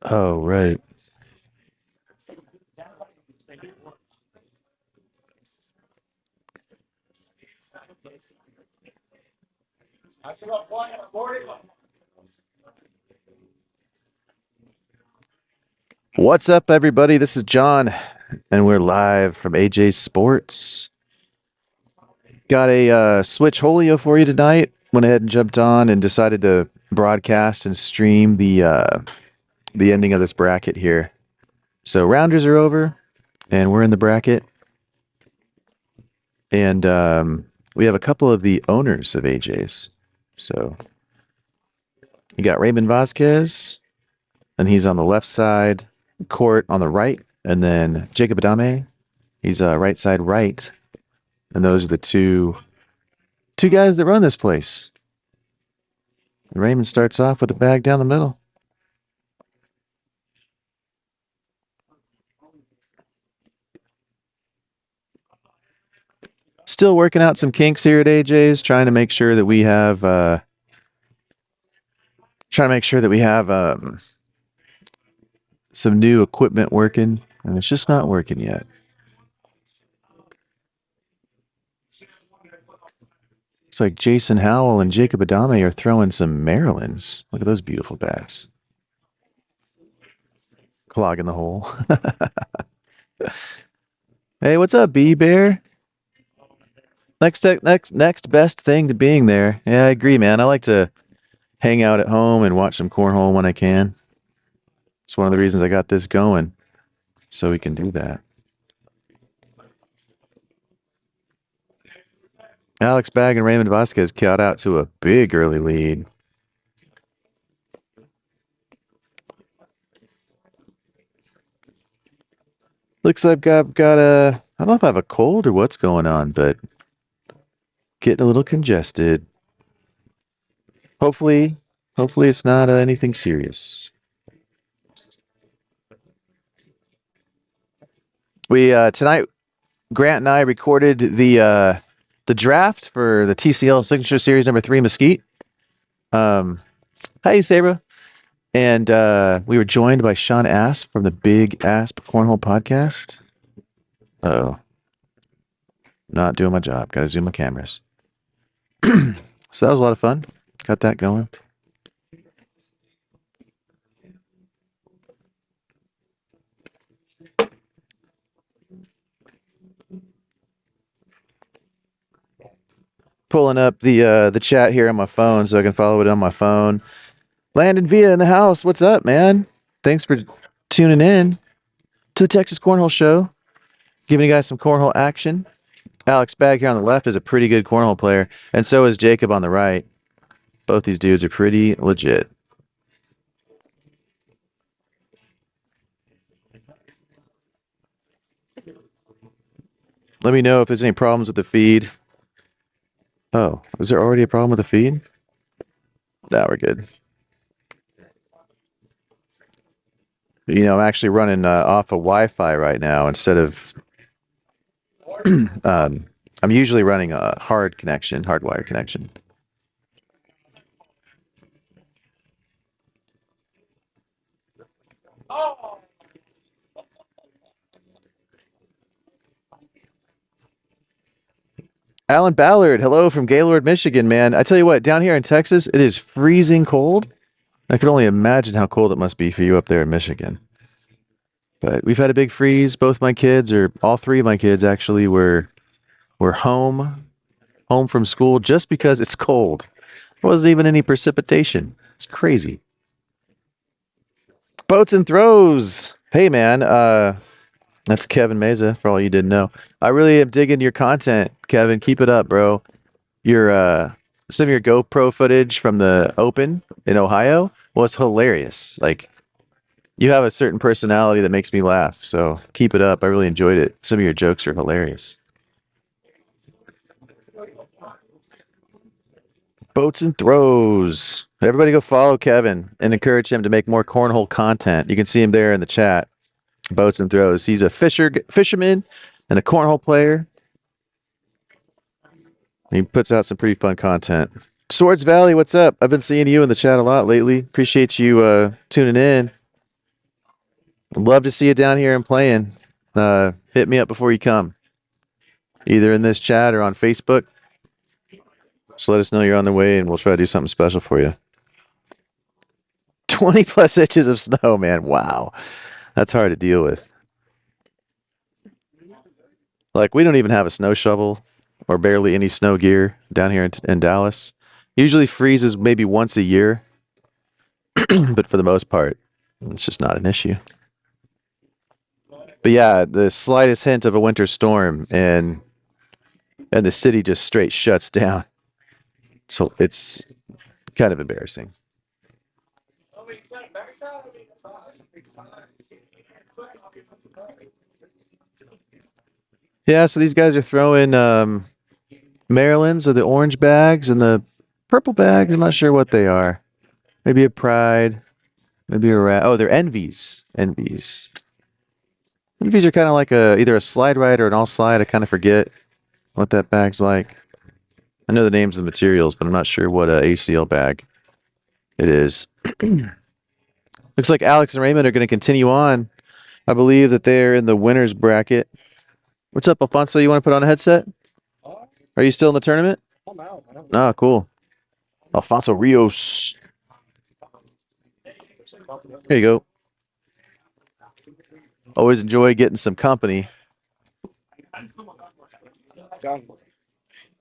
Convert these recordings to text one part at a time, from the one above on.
Oh, right. What's up, everybody? This is John, and we're live from AJ Sports. Got a Switch Holio for you tonight. Went ahead and jumped on and decided to broadcast and stream the ending of this bracket here. So rounders are over, and we're in the bracket, and we have a couple of the owners of AJ's. So you got Raymond Vasquez, and he's on the left side, Court on the right, and then Jacob Adame, he's right side right, and those are the two guys that run this place. And Raymond starts off with a bag down the middle. Still working out some kinks here at AJ's, trying to make sure that we have some new equipment working, and it's just not working yet. It's like Jason Howell and Jacob Adame are throwing some Marylands. Look at those beautiful bags. Clogging the hole. Hey, what's up, B Bear? Next best thing to being there. Yeah, I agree, man. I like to hang out at home and watch some cornhole when I can. It's one of the reasons I got this going, so we can do that. Alex Bag and Raymond Vasquez got out to a big early lead. Looks like I've got a, I don't know if I have a cold or what's going on, but getting a little congested. Hopefully it's not anything serious. We tonight, Grant and I recorded the draft for the TCL Signature Series number 3 Mesquite. Hi, Sabra. And we were joined by Sean Asp from the Big Asp Cornhole podcast. Oh, not doing my job. Got to zoom my cameras. So that was a lot of fun. Got that going. Pulling up the chat here on my phone so I can follow it on my phone. Landon Villa in the house. What's up, man? Thanks for tuning in to the Texas Cornhole Show. Giving you guys some cornhole action. Alex Bag here on the left is a pretty good cornhole player, and so is Jacob on the right. Both these dudes are pretty legit. Let me know if there's any problems with the feed. Oh, is there already a problem with the feed? No, we're good. You know, I'm actually running off of Wi-Fi right now instead of. I'm usually running a hardwire connection. Alan Ballard, hello from Gaylord, Michigan, man. I tell you what, down here in Texas, it is freezing cold. I can only imagine how cold it must be for you up there in Michigan. But we've had a big freeze. Both my kids, or all three of my kids actually, were home from school just because it's cold. There wasn't even any precipitation. It's crazy. Boats and throws. Hey, man. That's Kevin Meza, for all you didn't know. I really am digging your content, Kevin. Keep it up, bro. Your some of your GoPro footage from the Open in Ohio was hilarious. Like, you have a certain personality that makes me laugh. So keep it up. I really enjoyed it. Some of your jokes are hilarious. Boats and throws. Everybody go follow Kevin and encourage him to make more cornhole content. You can see him there in the chat. Boats and throws. He's a fisherman and a cornhole player. He puts out some pretty fun content. Swords Valley, what's up? I've been seeing you in the chat a lot lately. Appreciate you tuning in. Love to see you down here and playing. Hit me up before you come, either in this chat or on Facebook. Just let us know you're on the way, and we'll try to do something special for you. 20 plus inches of snow, man. Wow. That's hard to deal with. Like, we don't even have a snow shovel or barely any snow gear down here in Dallas. Usually freezes maybe once a year, but for the most part, it's just not an issue. But yeah, the slightest hint of a winter storm and the city just straight shuts down. So it's kind of embarrassing. Yeah, so these guys are throwing Maryland's or the orange bags and the purple bags. I'm not sure what they are. Maybe a Pride, maybe a Rat. Oh, they're Envies. Envies are kind of like either a slide ride or an all slide. I kind of forget what that bag's like. I know the names of the materials, but I'm not sure what a ACL bag it is. Looks like Alex and Raymond are going to continue on. I believe that they're in the winner's bracket. What's up, Alfonso? You want to put on a headset? Are you still in the tournament? I'm out. Oh, cool. Alfonso Rios. Here you go. Always enjoy getting some company.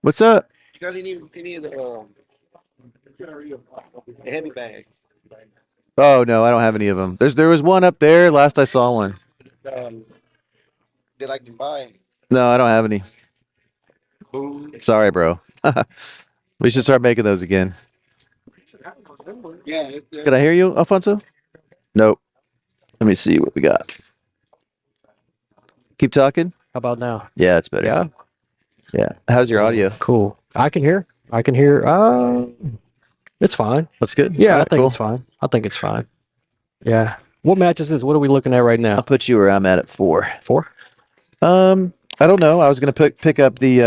What's up? You got any of the heavy bags? Oh no, I don't have any of them. There was one up there. Last I saw one. That I can buy. No, I don't have any. Sorry, bro. We should start making those again. Yeah. Can I hear you, Alfonso? Nope. Let me see what we got. Keep talking. How about now? Yeah, it's better. Yeah. Yeah. How's your audio? Cool. I can hear. It's fine. That's good. Yeah, All I right, think cool. it's fine. I think it's fine. Yeah. What match is this? What are we looking at right I'll now? put you where I'm at 4. 4? I don't know. I was gonna pick up the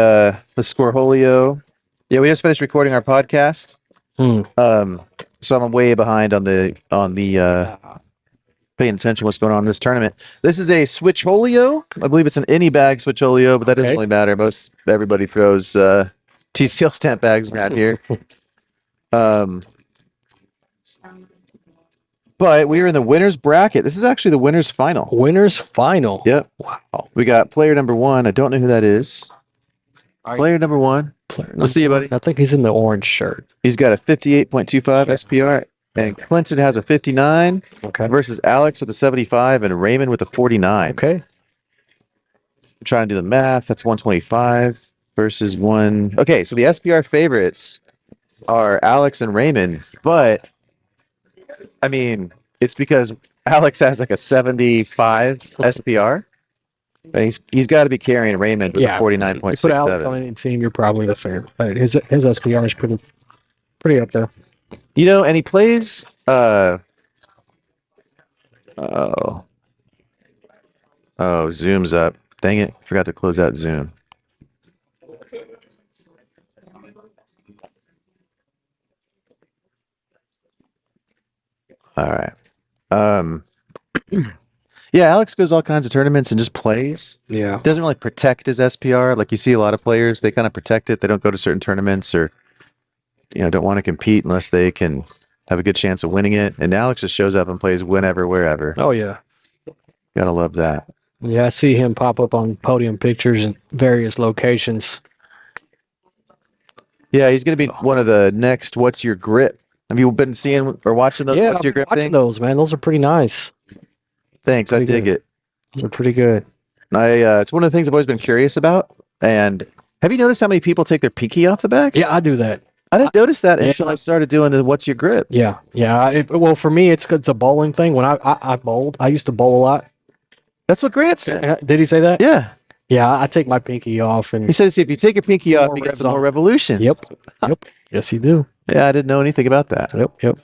Scorholio. Yeah, we just finished recording our podcast. So I'm way behind on the paying attention to what's going on in this tournament. This is a Switcholio. I believe it's an any bag Switcholio, but that doesn't Okay. really matter. Everybody throws TCL stamp bags around here. But we are in the winner's bracket. This is actually the winner's final. Winners final. Yep. Wow. We got player number 1. I don't know who that is. Player number 1. We'll see you, buddy. I think he's in the orange shirt. He's got a 58.25 SPR, and Clinton has a 59 Okay. versus Alex with a 75 and Raymond with a 49. Okay. I'm trying to do the math. That's 125 versus 1. Okay, so the SPR favorites are Alex and Raymond, but I mean, it's because Alex has like a 75 SPR, and he's got to be carrying Raymond with a You put Alex on 49.67. any team, you're probably the favorite. But his SPR is pretty up there. You know, and he plays Zoom's up. Dang it. Forgot to close out Zoom. All right. Yeah, Alex goes all kinds of tournaments and just plays. Yeah. Doesn't really protect his SPR. Like you see a lot of players, they kind of protect it. They don't go to certain tournaments or don't want to compete unless they can have a good chance of winning it. And Alex just shows up and plays whenever, wherever. Oh yeah. Gotta love that. Yeah, I see him pop up on podium pictures in various locations. Yeah, he's gonna be one of the next What's Your Grip? Have you been seeing or watching those What's Your I've been Grip watching things? those, man. Those are pretty nice. Thanks, I Pretty dig good. it. Those are pretty good. It's one of the things I've always been curious about. And have you noticed how many people take their pinky off the bag? Yeah, I do that. I didn't notice that Yeah. until I started doing the What's Your Grip. Yeah, yeah. Well, for me, it's a bowling thing. When I bowled, I used to bowl a lot. That's what Grant said. Did he say that? Yeah. Yeah, I take my pinky off and. He says if you take your pinky off, More you get some rev- more revolution. Yep. Yep. Yes, you do. Yeah, I didn't know anything about that. Yep.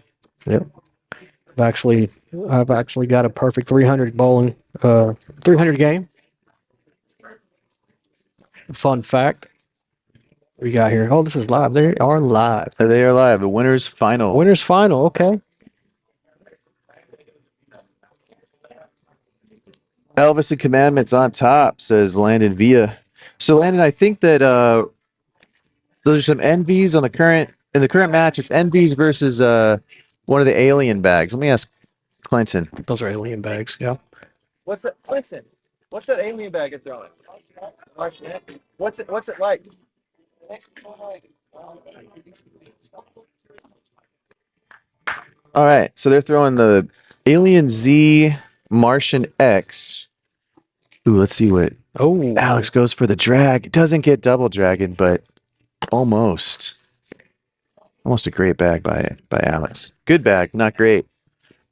I've actually got a perfect 300 bowling, 300 game. Fun fact. We got here. Oh, this is live. They are live. They are live. The winners final. Winners final. Okay. Elvis and Commandments on top, says Landon Villa. So Landon, I think that those are some NVs on the current in the current match. It's NVs versus one of the alien bags. Let me ask Clinton. Those are alien bags. Yeah. What's that, Clinton? What's that alien bag you're throwing? Martian. What's it like? All right, so they're throwing the Alien Z Martian X. Ooh, let's see what Oh, Alex goes for the drag. It doesn't get double dragon, but almost. Almost a great bag by Alex. Good bag, not great.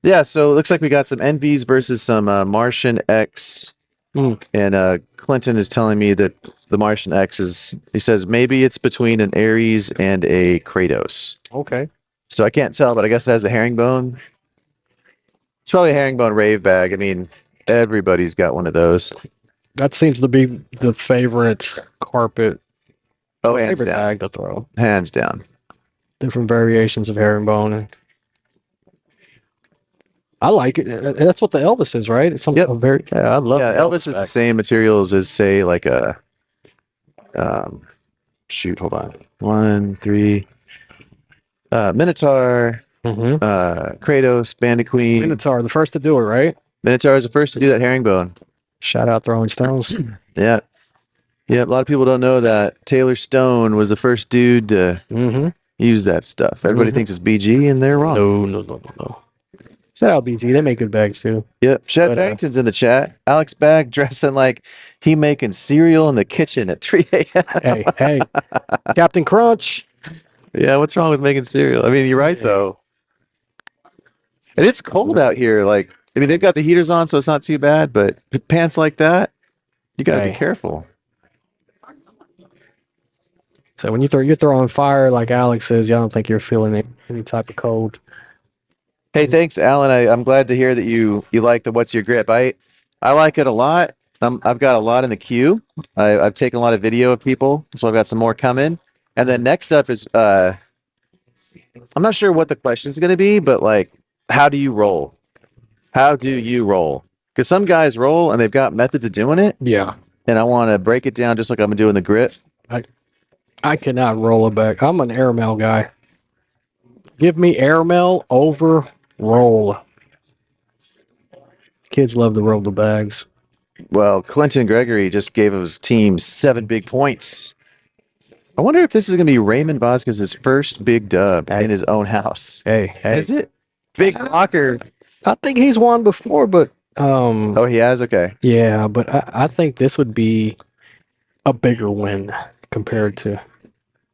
Yeah, so it looks like we got some NVs versus some Martian X. And Clinton is telling me that the Martian X is, he says maybe it's between an Ares and a Kratos. okay. So I can't tell, but I guess it has the herringbone. It's probably a herringbone rave bag. I mean, everybody's got one of those. That seems to be the favorite carpet. Oh, hands favorite down. bag to throw. Hands down. Different variations of herringbone. I like it. That's what the Elvis is, right? It's something very. Yeah, I love. Yeah, the Elvis is the bag. same materials as, say, like a. Shoot, hold on. 1, 3. Minotaur, Mhm. Kratos, Bandit Queen. Minotaur, the first to do it, right? Minotaur is the first to do that herringbone. Shout out throwing stones. Yeah. Yeah, a lot of people don't know that Taylor Stone was the first dude to Mm-hmm. use that stuff. Everybody Mhm. thinks it's BG, and they're wrong. No. Shout out BG. They make good bags too. Yep. Chef But, Farrington's in the chat. Alex Bag dressing like he making cereal in the kitchen at 3 a.m. Hey, Captain Crunch. Yeah, what's wrong with making cereal? I mean, you're right, though. And it's cold out here. Like, I mean, they've got the heaters on, so it's not too bad, but pants like that, you got to be Hey. careful. So when you're throwing fire like Alex says, I don't think you're feeling any type of cold. Hey, thanks, Alan. I'm glad to hear that you like the What's Your Grip. I like it a lot. I've got a lot in the queue. I've taken a lot of video of people, so I've got some more coming. And then next up is I'm not sure what the question is going to be, but like, how do you roll? How do you roll? Because some guys roll and they've got methods of doing it, Yeah. and I want to break it down just like I'm doing the grip. I cannot roll it back. I'm an airmail guy. Give me airmail over roll. Kids love to roll the bags. Well, Clinton Gregory just gave his team 7 big points. I wonder if this is going to be Raymond Vasquez's first big dub in his own house. Hey. Is it? Big blocker. I think he's won before, but Oh, he has? Okay. yeah, but I think this would be a bigger win compared to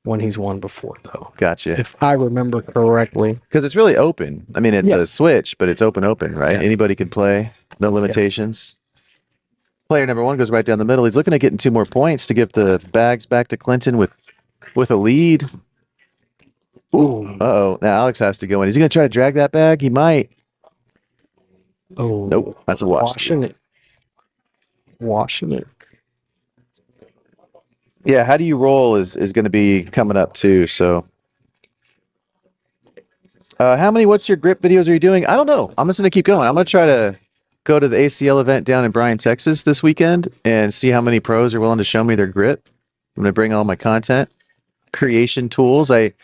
when he's won before, though. Gotcha. If I remember correctly. Because it's really open. I mean, it's Yeah. a switch, but it's open, right? Yeah. Anybody can play. No limitations. Player number 1 goes right down the middle. He's looking at getting 2 more points to give the bags back to Clinton with a lead. Ooh. Uh-oh. Now Alex has to go in. Is he going to try to drag that bag? He might. Oh. Nope. That's a wash. Washing it. Yeah, how do you roll is going to be coming up too. So, how many What's Your Grip videos are you doing? I don't know. I'm just going to keep going. I'm going to try to go to the ACL event down in Bryan, Texas this weekend and see how many pros are willing to show me their grip. I'm going to bring all my content, creation tools. I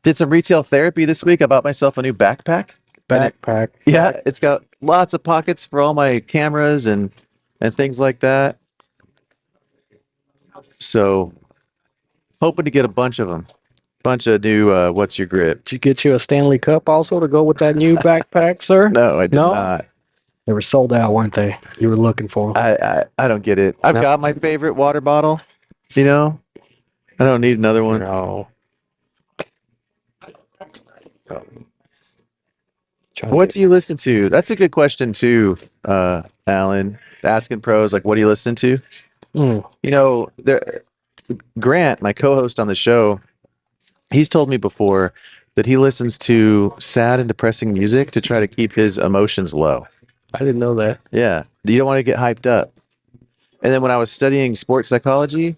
did some retail therapy this week. I bought myself a new backpack. Backpack. Yeah, it's got lots of pockets for all my cameras and things like that. So, hoping to get a bunch of them. Bunch of new What's Your Grip. Did you get you a Stanley Cup also to go with that new backpack, sir? No, I did No? not. They were sold out, weren't they? You were looking for them. I don't get it. I've No. got my favorite water bottle. You know, I don't need another one. No. What do you listen to? That's a good question too, Alan. Asking pros like, what do you listen to? You know, Grant, my co-host on the show, he's told me before that he listens to sad and depressing music to try to keep his emotions low. I didn't know that. Yeah, you don't want to get hyped up. And then when I was studying sports psychology,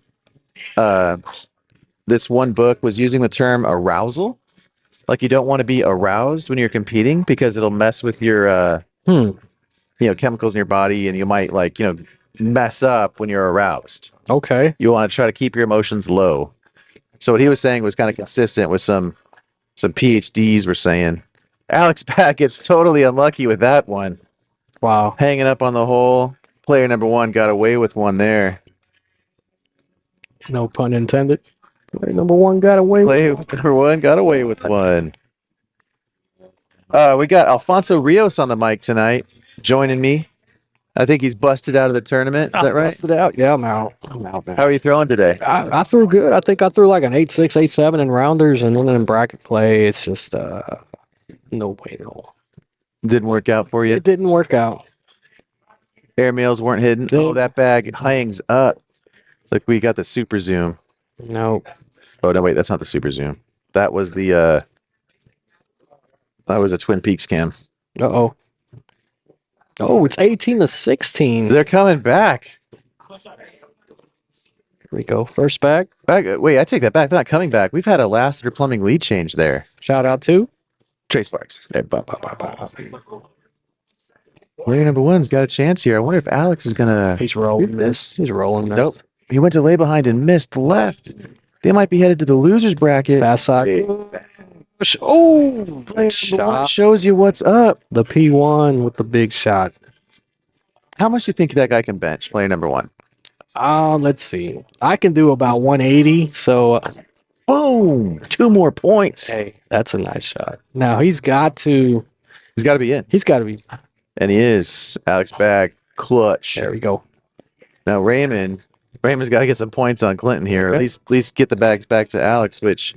the this one book was using the term arousal. Like you don't want to be aroused when you're competing because it'll mess with your chemicals in your body, and you might mess up when you're aroused. Okay. You want to try to keep your emotions low. So what he was saying was kind of consistent with some PhDs were saying. Alex Pack gets totally unlucky with that one. Wow. Hanging up on the hole. Player number one got away with one there. No pun intended. Player number one got away. Player number one got away with one. We got Alfonso Rios on the mic tonight, joining me. I think he's busted out of the tournament. Is that right? Busted out. Yeah, I'm out. I'm out, man. How are you throwing today? I threw good. I think I threw like an 8-6, 8-7 in rounders, and then in bracket play, it's just no way at all. Didn't work out for you. It didn't work out. Airmails weren't hidden. Oh, that bag hangs up. Look, we got the super zoom. No. Oh no, wait, that's not the super zoom. That was the that was a Twin Peaks cam. Uh-oh. Oh, it's 18-16. They're coming back. Here we go. First bag. Wait, I take that back. They're not coming back. We've had a Lassiter plumbing lead change there. Shout out to Trey Sparks. Player number one's got a chance here. I wonder if Alex is gonna. He's rolling shoot this. He's rolling this. Nope. He went to lay behind and missed left. They might be headed to the losers bracket. Fast side. Hey. Oh, Player big number one shot. shows you what's up. The P1 with the big shot. How much do you think that guy can bench? Player number one. Let's see. I can do about 180. So, Boom! 2 more points. hey, that's a nice shot. Now he's got to. He's got to be in, He's got to be. and he is. Alex bag clutch. There we go. Now Raymond's got to get some points on Clinton here. Okay. At least get the bags back to Alex, which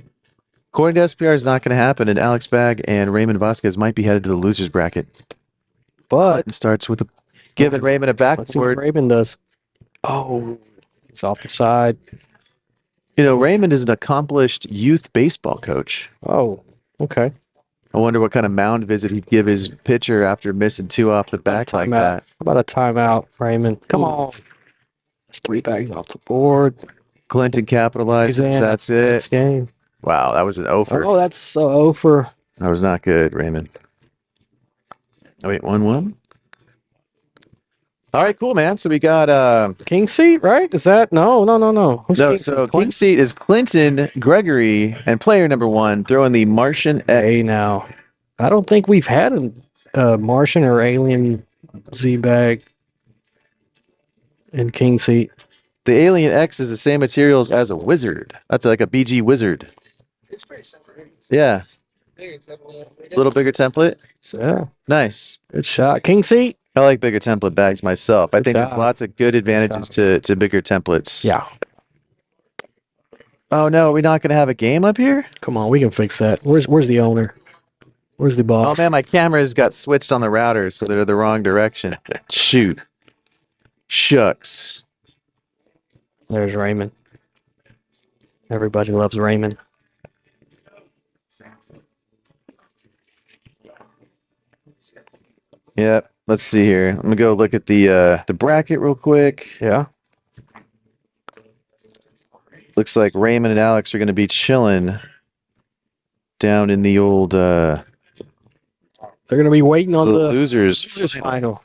according to SPR is not going to happen. And Alex Bag and Raymond Vasquez might be headed to the losers bracket. But Clinton starts with giving Raymond a let's see what backboard. Raven does. Oh, it's off the side. Raymond is an accomplished youth baseball coach. Oh, okay. I wonder what kind of mound visit he'd give his pitcher after missing 2 off the back like Timeout. that. How about a timeout, Raymond? Come on. That's 3 bags off the board. Clinton capitalizes. He's in. That's This it. game. Wow, that was an offer. Oh, that's for. That was not good, Raymond. Oh, wait, 1-1. All right, cool, man. So we got King seat, right? Is that no? Who's no. king So seat? king seat is Clinton Gregory and player number one throwing the Martian X. Hey, now, I don't think we've had a Martian or alien Z bag in king seat. The Alien X is the same materials as a wizard. That's like a BG wizard. It's pretty simple. Yeah, little bigger template. So, yeah, Nice. good shot. King seat. I like bigger template bags myself. I Good think there's job. lots of good advantages to bigger templates. Yeah. Oh no, we're not gonna have a game up here? Come on, we can fix that. Where's the owner? Where's the Oh boss? man, my cameras got switched on the router, so they're the wrong direction. Shoot. Shucks. There's Raymond. Everybody loves Raymond. Yep. Let's see here. I'm gonna go look at the bracket real quick. Yeah. Looks like Raymond and Alex are gonna be chilling down in the old They're gonna be waiting on the losers. final.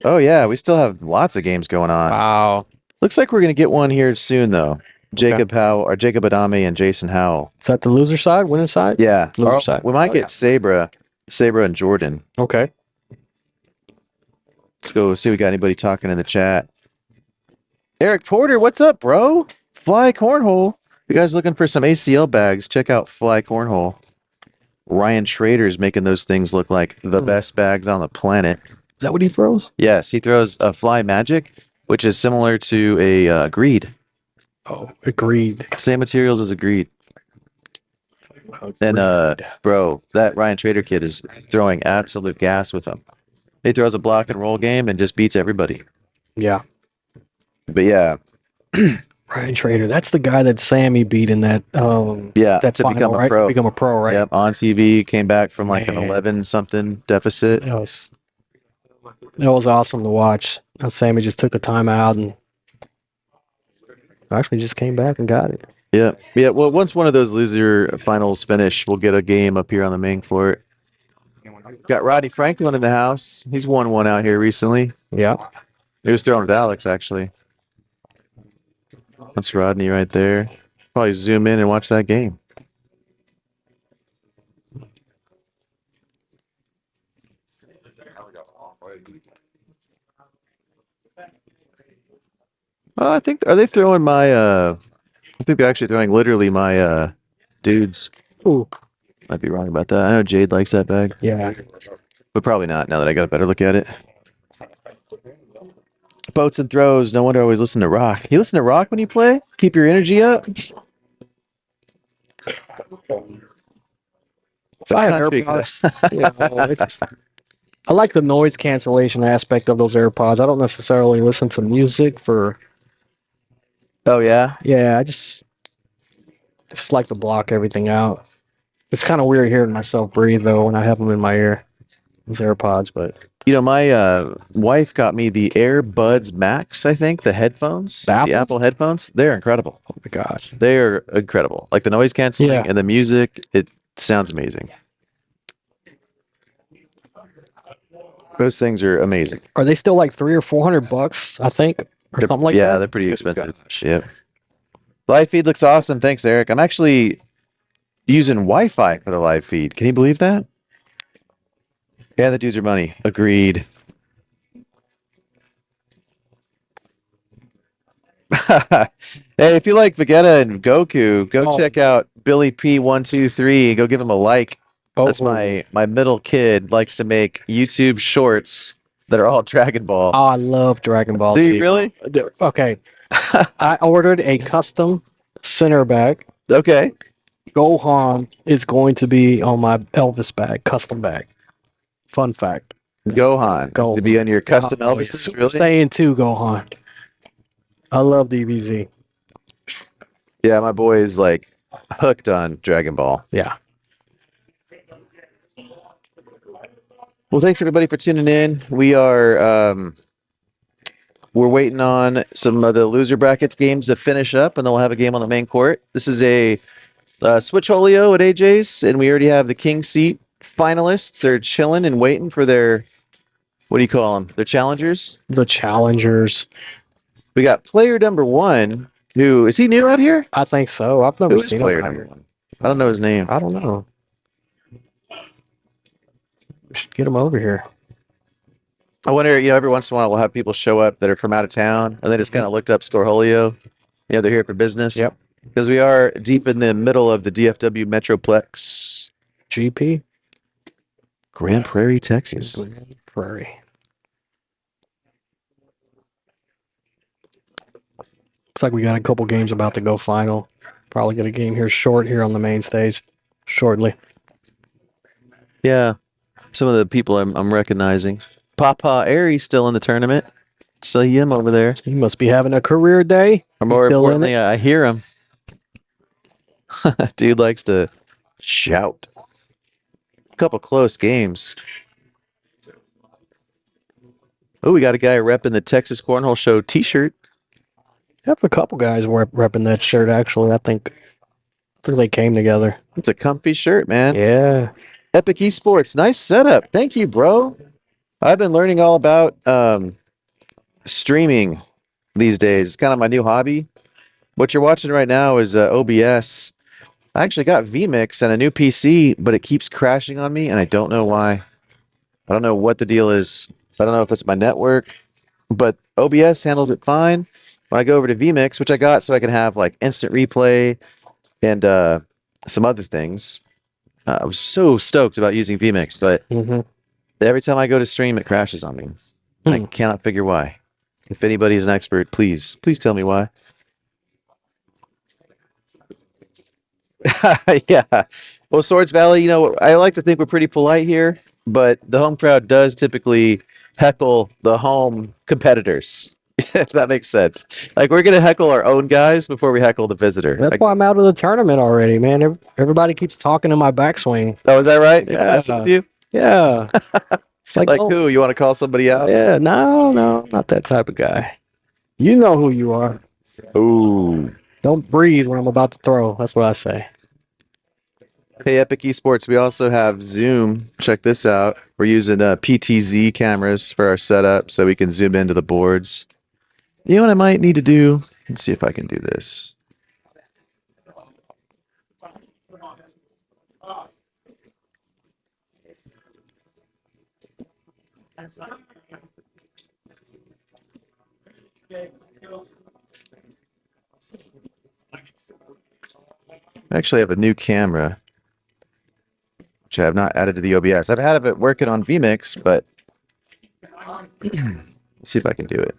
Oh yeah, we still have lots of games going on. Wow. Looks like we're gonna get one here soon though. Jacob Howell or Jacob Adame and Jason Howell. Is that the loser side, winning side? Yeah. Loser Or side. we might Oh, get Sabra and Jordan. Okay. Let's go see if we got anybody talking in the chat. Eric Porter, what's up, bro? Fly Cornhole. If you guys looking for some ACL bags, check out Fly Cornhole. Ryan Schrader's making those things look like the best bags on the planet. Is that what he throws? Yes, he throws a Fly Magic, which is similar to a Greed. Oh, agreed. Same materials as a Greed. And bro, that Ryan Schrader kid is throwing absolute gas with him. He throws a block and roll game and just beats everybody. Yeah. But yeah, Ryan Trader. That's the guy that Sammy beat in that yeah, that to final, become a right? pro. Become a pro, right? Yep, on TV, came back from like an Man. 11 something deficit. That was awesome to watch. Sammy just took a timeout and Actually, just came back and got it. Yeah. Yeah. Well, once one of those loser finals finish, we'll get a game up here on the main court. Got Rodney Franklin in the house. He's won one out here recently. Yeah. He was throwing with Alex, actually. That's Rodney right there. Probably zoom in and watch that game. I think are they throwing my I think they're actually throwing literally my dudes. Ooh. Might be wrong about that. I know Jade likes that bag, Yeah. but probably not now that I got a better look at it. Boats and throws. No wonder I always listen to rock. You listen to rock when you play? Keep your energy up? I have country- AirPods. I like the noise cancellation aspect of those AirPods. I don't necessarily listen to music for. Oh yeah. Yeah, I just like to block everything out. It's kind of weird hearing myself breathe though when I have them in my ear. Those AirPods, but You know, my wife got me the AirBuds Max, I think, the headphones, The Apples? Apple headphones. They're incredible. oh my gosh, They are incredible. Like the noise canceling Yeah. and the music, it sounds amazing. Those things are amazing. are they still like $300 or $400? I think, or something like yeah, that. they're pretty expensive. Yep. Live feed looks awesome. Thanks, Eric. I'm actually using Wi-Fi for the live feed. Can you believe that? Yeah, the dudes are money. Agreed. Hey, if you like Vegeta and Goku, go Oh. check out Billy P123. Go give him a like. That's Oh. my middle kid likes to make YouTube shorts that are all Dragon Ball. Oh, I love Dragon Ball Do Z. you really? Okay, I ordered a custom center bag. Okay. Gohan is going to be on my Elvis bag, custom bag. Fun fact. Gohan. Gohan. To be on your custom Oh, Elvis. Super Really? Saiyan 2 Gohan. I love DBZ. Yeah, my boy is like hooked on Dragon Ball. Yeah. Well, thanks everybody for tuning in. We're waiting on some of the loser brackets games to finish up, and then we'll have a game on the main court. This is a Switch Holio at AJ's, and we already have the King Seat finalists. They're chilling and waiting for their, what do you call them? Their challengers. The challengers. We got player number one, who is he new out here? I think so. I've never Who is seen player him. number one? I don't know his name. I don't know. We should get him over here. I wonder, every once in a while we'll have people show up that are from out of town, and they just kind of looked up Scoreholio. They're here for business. Yep. Because we are deep in the middle of the DFW Metroplex, GP. Grand Prairie, Texas. Prairie. Looks like we got a couple games about to go final. Probably get a game here on the main stage shortly. Yeah, some of the people I'm recognizing. Papa Airy's still in the tournament. See him over there. He must be having a career day. Or more He's still in importantly, I hear him. Dude likes to shout. A couple close games. Oh, we got a guy repping the Texas Cornhole Show T-shirt. Have a couple guys repping that shirt. Actually, I think they came together. It's a comfy shirt, man. Yeah. Epic Esports, nice setup. Thank you, bro. I've been learning all about streaming these days. It's kind of my new hobby. What you're watching right now is OBS. I actually got vMix and a new PC, but it keeps crashing on me, and I don't know why. I don't know what the deal is. I don't know if it's my network, but OBS handles it fine. When I go over to vMix, which I got so I can have like instant replay and some other things, I was so stoked about using vMix, but every time I go to stream, it crashes on me. I cannot figure why. If anybody is an expert, please tell me why. Yeah. Well, Swords Valley, I like to think we're pretty polite here, but the home crowd does typically heckle the home competitors. If that makes sense. Like, we're going to heckle our own guys before we heckle the visitor. That's why I'm out of the tournament already, man. Everybody keeps talking in my backswing. Oh, is that right? People Yeah. messing with you? Yeah. Like who? You want to call somebody out? Yeah, no, not that type of guy. You know who you are. Ooh. Don't breathe when I'm about to throw. That's what I say. Hey, Epic Esports, we also have Zoom. Check this out. We're using PTZ cameras for our setup so we can zoom into the boards. You know what I might need to do? Let's see if I can do this. I actually have a new camera, which I have not added to the OBS. I've had it working on vMix, but let's see if I can do it.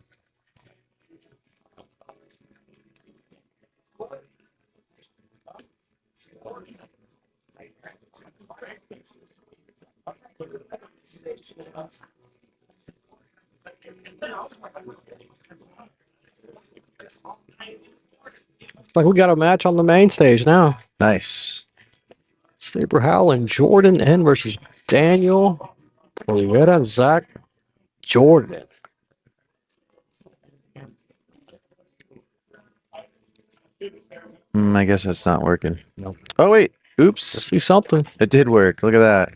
It's like we got a match on the main stage now. Nice. Saber Howell and Jordan N versus Daniel Oliveira and Zach Jordan. I guess that's not working. No. Oh, wait. Let's Oops. see something. It did work. Look at that.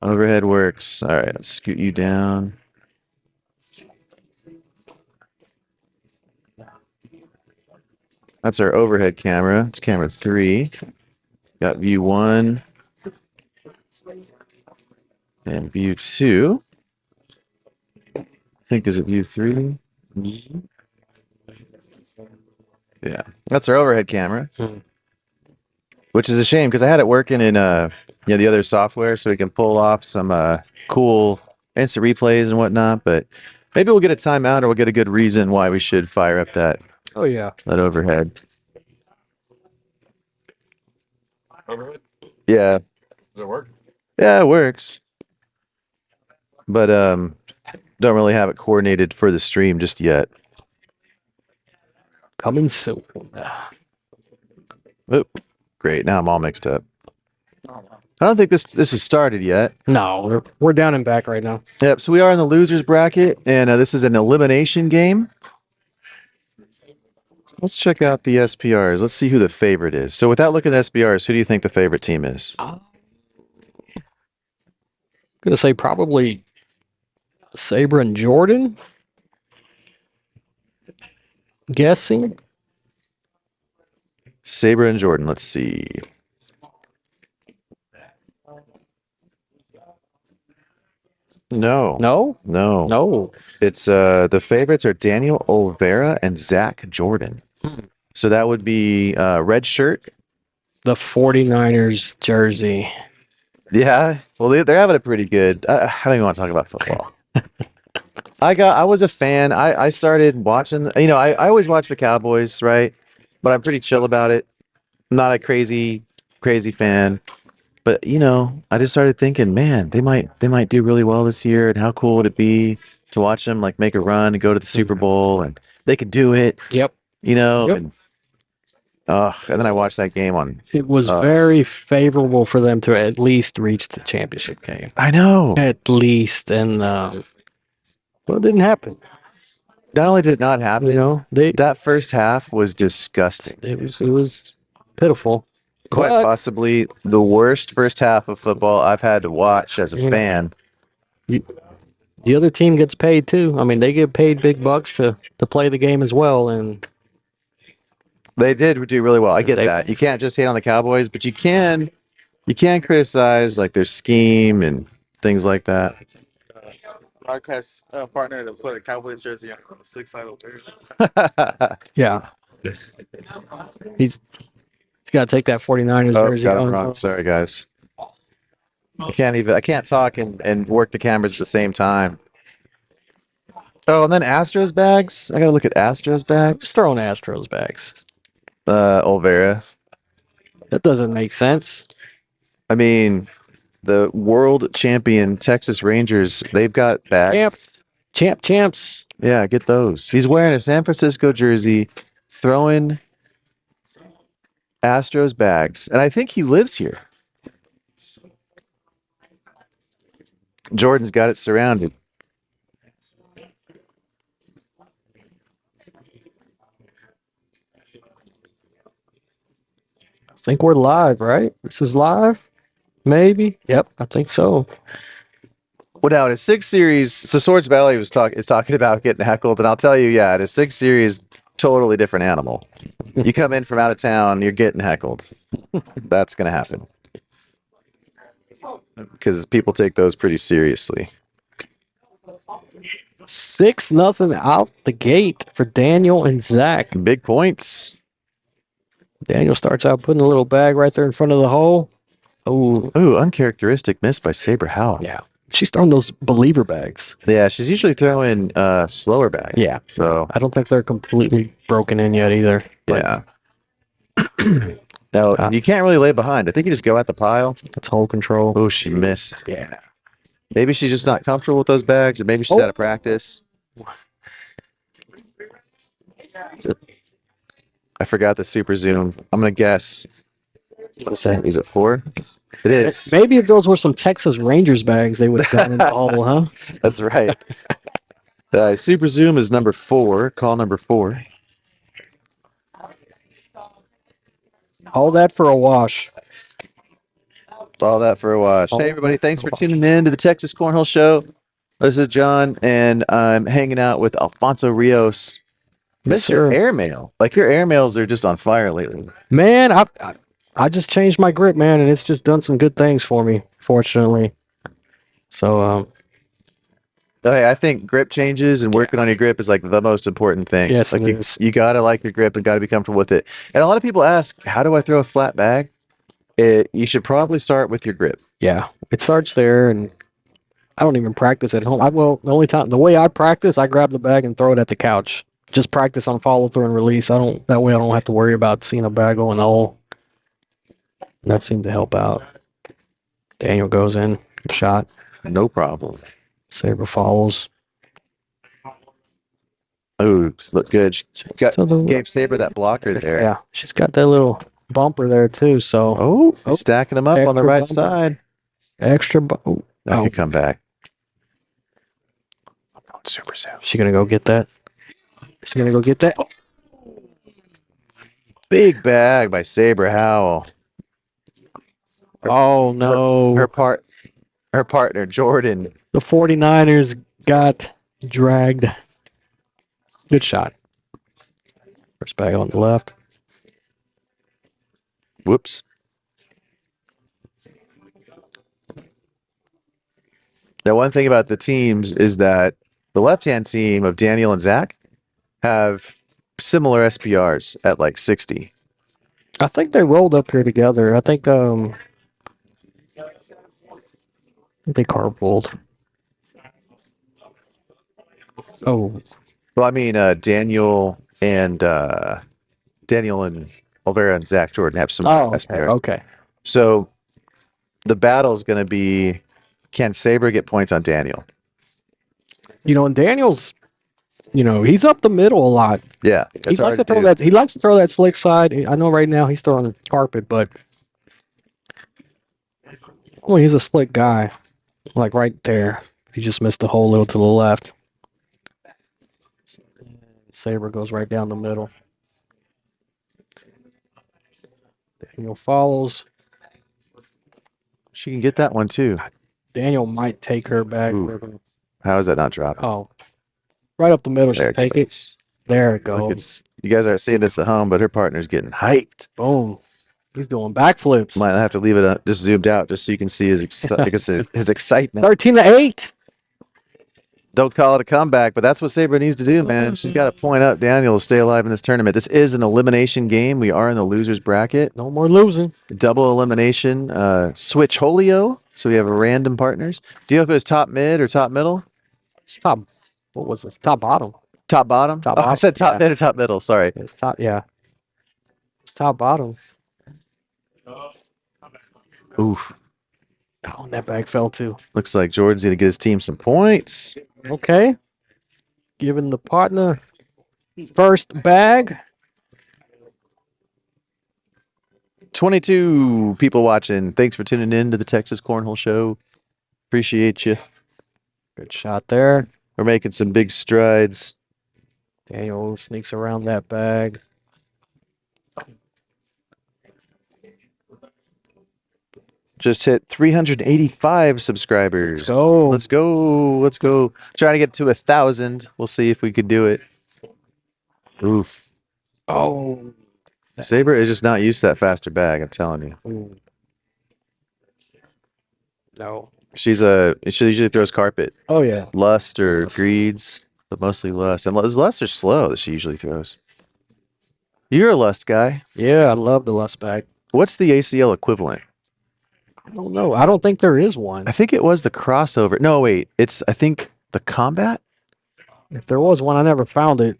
Overhead works. All right, let's scoot you down. That's our overhead camera. It's camera 3. Got view 1 and view 2. I think is it view 3? Yeah, that's our overhead camera, which is a shame because I had it working in the other software so we can pull off some cool instant replays and whatnot. But maybe we'll get a timeout or we'll get a good reason why we should fire up that Oh, yeah. overhead. Overhead? Yeah, Does it work? yeah, it works, but don't really have it coordinated for the stream just yet. Coming soon. Oop, great. Now I'm all mixed up. I don't think this has started yet. No, we're down and back right now. Yep. So we are in the losers bracket, and this is an elimination game. Let's check out the SPRs. Let's see who the favorite is. So without looking at SPRs, who do you think the favorite team is? I'm gonna say probably Saber and Jordan. Guessing. Saber and Jordan. Let's see. No. No? No. No. It's the favorites are Daniel Oliveira and Zach Jordan. So that would be red shirt. The 49ers jersey. Yeah. Well, they're having it pretty good. I don't even want to talk about football. I was a fan. I started watching. I always watch the Cowboys, right? But I'm pretty chill about it. I'm not a crazy fan. But I just started thinking, man, they might do really well this year, and how cool would it be to watch them like make a run and go to the Super Bowl, and they could do it, Yep. and then I watched that game on. It was very favorable for them to at least reach the championship game. I know. At least, and well, it didn't happen. Not only did it not happen, that first half was disgusting. It was pitiful. Quite But possibly the worst first half of football I've had to watch as a fan. The other team gets paid too. I mean, they get paid big bucks to play the game as well, and they did do really well. I get that. You can't just hate on the Cowboys, but you can criticize like their scheme and things like that. Broadcast partner to put a Cowboys jersey on a 6-side jersey. yeah, he's got to take that 49ers jersey. Got it wrong. Sorry, guys. I can't talk and work the cameras at the same time. Oh, and then Astros bags. I gotta look at Astros bags. Just throwing Astros bags. Olvera. That doesn't make sense. I mean, the world champion Texas Rangers, they've got bags. Champs. Yeah, get those. He's wearing a San Francisco jersey, throwing Astros bags, and I think he lives here. Jordan's got it surrounded. I think we're live, right? This is live? Maybe. Yep, I think so. Well, now in a 6 series, so Swords Valley is talking about getting heckled, and I'll tell you, yeah, in a 6 series, totally different animal. You come in from out of town, you're getting heckled. That's gonna happen because people take those pretty seriously. 6-0 out the gate for Daniel and Zach. Big points. Daniel starts out putting a little bag right there in front of the hole. Oh, Ooh, uncharacteristic miss by Saber Howell. yeah. She's throwing those believer bags. Yeah, she's usually throwing slower bags. Yeah. So I don't think they're completely broken in yet either. But yeah. No, you can't really lay behind. I think you just go at the pile. That's hole control. Oh, she missed. Yeah. Maybe she's just not comfortable with those bags, or maybe she's out of practice. I forgot the super zoom. I'm gonna guess. What's that? Is it 4? It is. Maybe if those were some Texas Rangers bags, they would have gone in the hole, huh? That's right. Super zoom is number 4. Call number 4. All that for a wash. All that for a watch. Hey, everybody. Thanks for tuning in to the Texas Cornhole Show. This is John, and I'm hanging out with Alfonso Rios. Miss your airmail. Like, your airmails are just on fire lately. Man, I just changed my grip, man, and it's just done some good things for me, fortunately. So, Hey, I think grip changes and working on your grip is like the most important thing. Yes, like it is. you gotta like your grip and gotta be comfortable with it. And a lot of people ask, how do I throw a flat bag? You should probably start with your grip. yeah, it starts there, and I don't even practice at home. The way I practice, I grab the bag and throw it at the couch. Just practice on follow through and release. That way I don't have to worry about seeing a bag go in the hole. That seemed to help out. Daniel goes in, shot. No problem. Saber follows. Oops, look good. She gave Saber that blocker there. Yeah, she's got that little bumper there too. So stacking them up on the right side. Extra. That could come back. Super soon. She gonna go get that. She's gonna go get that. Big bag by Saber Howell. Oh no! Her partner Jordan. The 49ers got dragged. Good shot. First bag on the left. Whoops. Now, one thing about the teams is that the left-hand team of Daniel and Zach have similar SPRs at like 60. I think they rolled up here together. I think they carpooled. Oh. Well, I mean, Daniel and Olvera and Zach Jordan have some SPR. Okay. So the battle is going to be, can Saber get points on Daniel? And Daniel's, he's up the middle a lot. Yeah, He likes to throw that. He likes to throw that slick side. I know right now he's throwing the carpet, but he's a slick guy. Like right there. He just missed the hole a little to the left. Saber goes right down the middle. Daniel follows. She can get that one too. Daniel might take her back. How is that not dropping? Oh, right up the middle. She'll take it. There it goes. You guys aren't seeing this at home, but her partner's getting hyped. Boom. He's doing backflips. Might have to leave it just zoomed out just so you can see his excitement. 13-8. Don't call it a comeback, but that's what Saber needs to do, man. She's got to point up Daniel to stay alive in this tournament. This is an elimination game. We are in the losers bracket. No more losing. Double elimination. Switch Holio. So we have random partners. Do you know if it was top mid or top middle? It's top. What was it? Top bottom. Top bottom? Top bottom. I said top mid or top middle. Sorry. It's top. Yeah. It's top bottom. Oof. Oh, and that bag fell too. Looks like Jordan's going to get his team some points. Okay. Giving the partner first bag. 22 people watching. Thanks for tuning in to the Texas Cornhole Show. Appreciate you. Good shot there. We're making some big strides. Daniel sneaks around that bag. Just hit 385 subscribers. Let's go. Let's go. Let's go. Trying to get to 1,000. We'll see if we could do it. Oof. Oh. Saber is just not used to that faster bag, I'm telling you. Ooh. No. She usually throws carpet. Oh yeah. Lust or Lust. greeds, but mostly lust. And lust are slow that she usually throws. You're a lust guy. Yeah, I love the lust bag. What's the ACL equivalent? I don't know. I don't think there is one. I think it was the crossover. No, wait. I think the combat? If there was one, I never found it.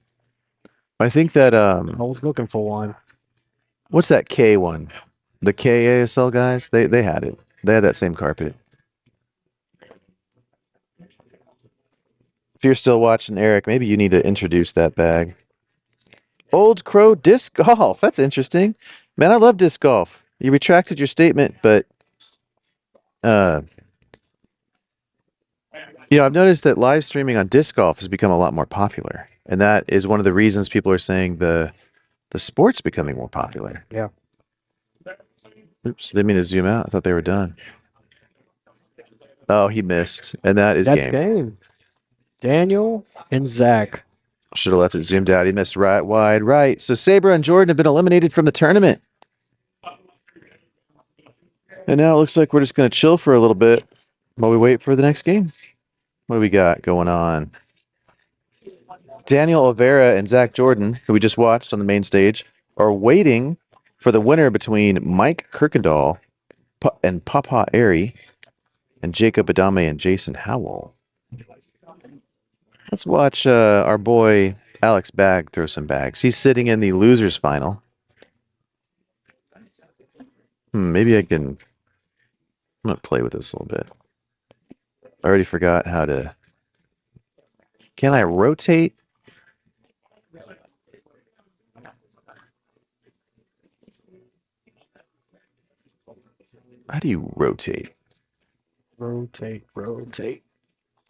I think that I was looking for one. what's that K one? The K ASL guys? They had it. They had that same carpet. If you're still watching, Eric, maybe you need to introduce that bag. Old Crow Disc Golf. That's interesting. Man, I love disc golf. You retracted your statement, but I've noticed that live streaming on disc golf has become a lot more popular. And that is one of the reasons people are saying the sport's becoming more popular. Yeah. Oops, didn't mean to zoom out. I thought they were done. Oh, he missed. And that's game. Daniel and Zach. Should have left it zoomed out. He missed right wide right. So Saber and Jordan have been eliminated from the tournament. And now it looks like we're just going to chill for a little bit while we wait for the next game. What do we got going on? Daniel Olvera and Zach Jordan, who we just watched on the main stage, are waiting for the winner between Mike Kirkendall and Papa Airy and Jacob Adame and Jason Howell. Let's watch our boy Alex Bag throw some bags. He's sitting in the losers final. Maybe I'm going to play with this a little bit. I already forgot how to... Can I rotate? How do you rotate? Rotate.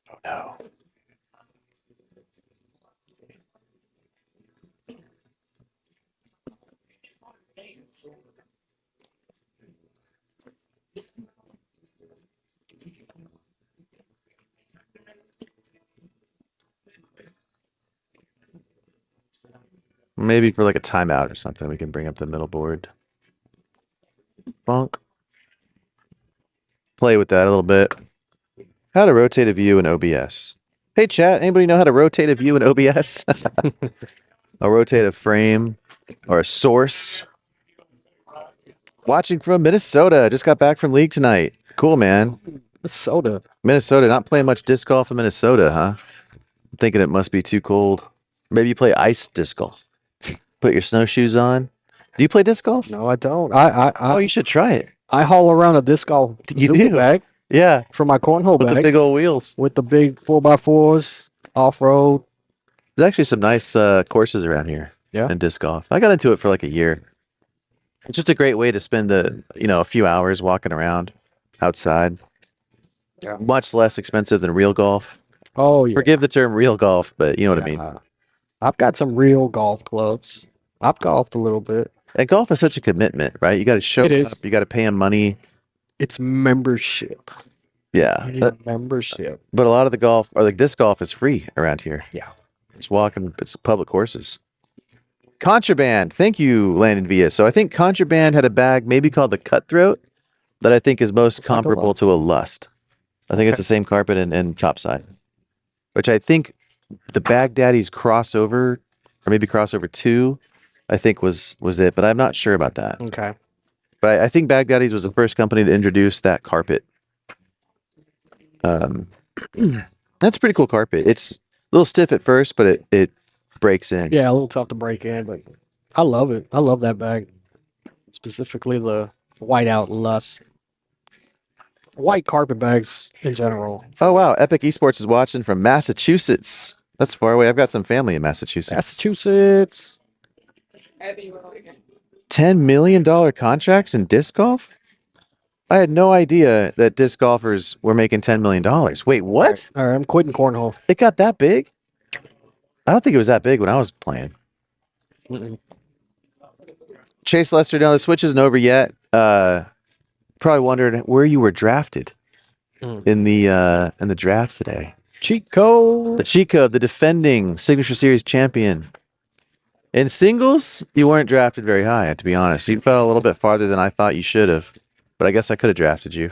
Oh, no. Maybe for like a timeout or something, we can bring up the middle board. Bonk. Play with that a little bit. How to rotate a view in OBS. Hey, chat, anybody know how to rotate a view in OBS? A rotate a frame or a source. Watching from Minnesota. Just got back from league tonight. Cool, man. Minnesota. Not playing much disc golf in Minnesota, huh? I'm thinking it must be too cold. Maybe you play ice disc golf. Put your snowshoes on. Do you play disc golf? No, I don't. Oh, you should try it. I haul around a disc golf bag. Yeah. For my cornhole with bag. The big old wheels. With the big 4x4s, off-road. There's actually some nice courses around here. Yeah. In disc golf. I got into it for like a year. It's just a great way to spend a few hours walking around outside. Yeah. Much less expensive than real golf. Oh, yeah. Forgive the term real golf, but you know what I mean. I've got some real golf clubs. I've golfed a little bit. And golf is such a commitment, right? You got to show up. You got to pay them money. It's membership. Yeah. Membership. But a lot of the golf, or like disc golf, is free around here. Yeah. It's walking. It's public courses. Contraband. Thank you, Landon Villa. So I think Contraband had a bag maybe called the Cutthroat that I think is most comparable to a Lust. I think it's the same carpet and topside. Which I think the Baghdaddy's crossover, or maybe crossover 2, I think was it, but I'm not sure about that. Okay. But I think Baghdaddy's was the first company to introduce that carpet. That's a pretty cool carpet. It's a little stiff at first, but it breaks in. Yeah, a little tough to break in, but I love it. I love that bag. Specifically the whiteout Lust. White carpet bags in general. Oh, wow. Epic Esports is watching from Massachusetts. That's far away. I've got some family in Massachusetts. $10 million contracts in disc golf? I had no idea that disc golfers were making $10 million. Wait, what? All right, I'm quitting cornhole. It got that big? I don't think it was that big when I was playing. Chase Lester, no, the switch isn't over yet. Probably wondered where you were drafted in the draft today. Cheat code. The Chico, the defending Signature Series champion. In singles, you weren't drafted very high, to be honest. You fell a little bit farther than I thought you should have. But I guess I could have drafted you.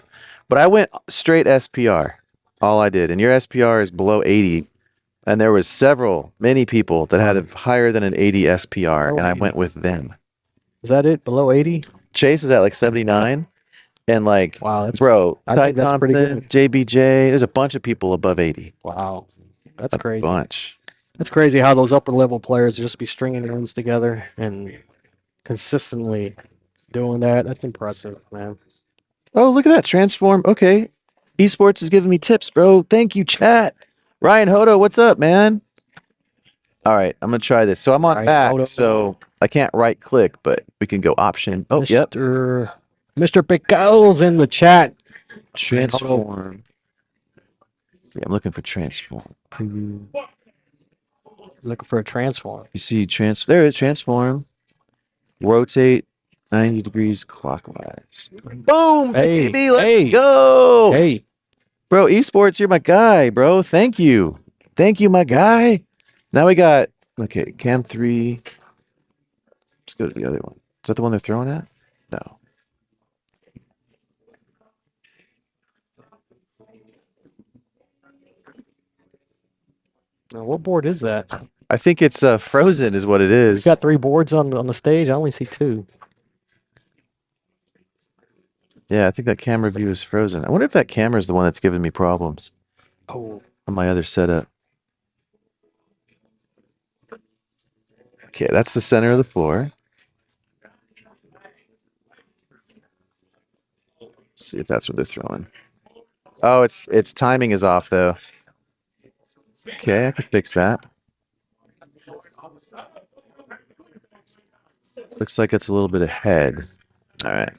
But I went straight SPR. All I did. And your SPR is below 80. And there was many people that had a higher than an 80 SPR, and I went with them. Is that it? Below 80? Chase is at like 79. And like, Wow, that's bro, I Ty think that's pretty Thompson, good. JBJ, there's a bunch of people above 80. Wow, that's A crazy. bunch. That's crazy how those upper level players just be stringing wins together and consistently doing that. That's impressive, man. Oh, look at that. Transform. Okay. Esports is giving me tips, bro. Thank you, chat. Ryan Hodo, what's up, man? All right, I'm gonna try this. So I'm on Ryan back, Hodo. so I can't right click, but we can go option. Oh, yep. Mr. Picado's in the chat. Transform. Yeah, I'm looking for transform. Looking for a transform. You see there it is, transform. Rotate 90 degrees clockwise. Boom, Hey, baby, let's hey, go. Hey, Bro, esports, you're my guy, bro. Thank you. Thank you, my guy. Now we got, okay, cam 3. Let's go to the other one. Is that the one they're throwing at? No. now what board is that? I think it's frozen is what it You is. got 3 boards on the stage. I only see 2. Yeah, I think that camera view is frozen. I wonder if that camera is the one that's giving me problems Oh, on my other setup. Okay, that's the center of the floor. Let's see if that's what they're throwing. Oh, its timing is off though. Okay, I can fix that. Looks like it's a little bit ahead. All right.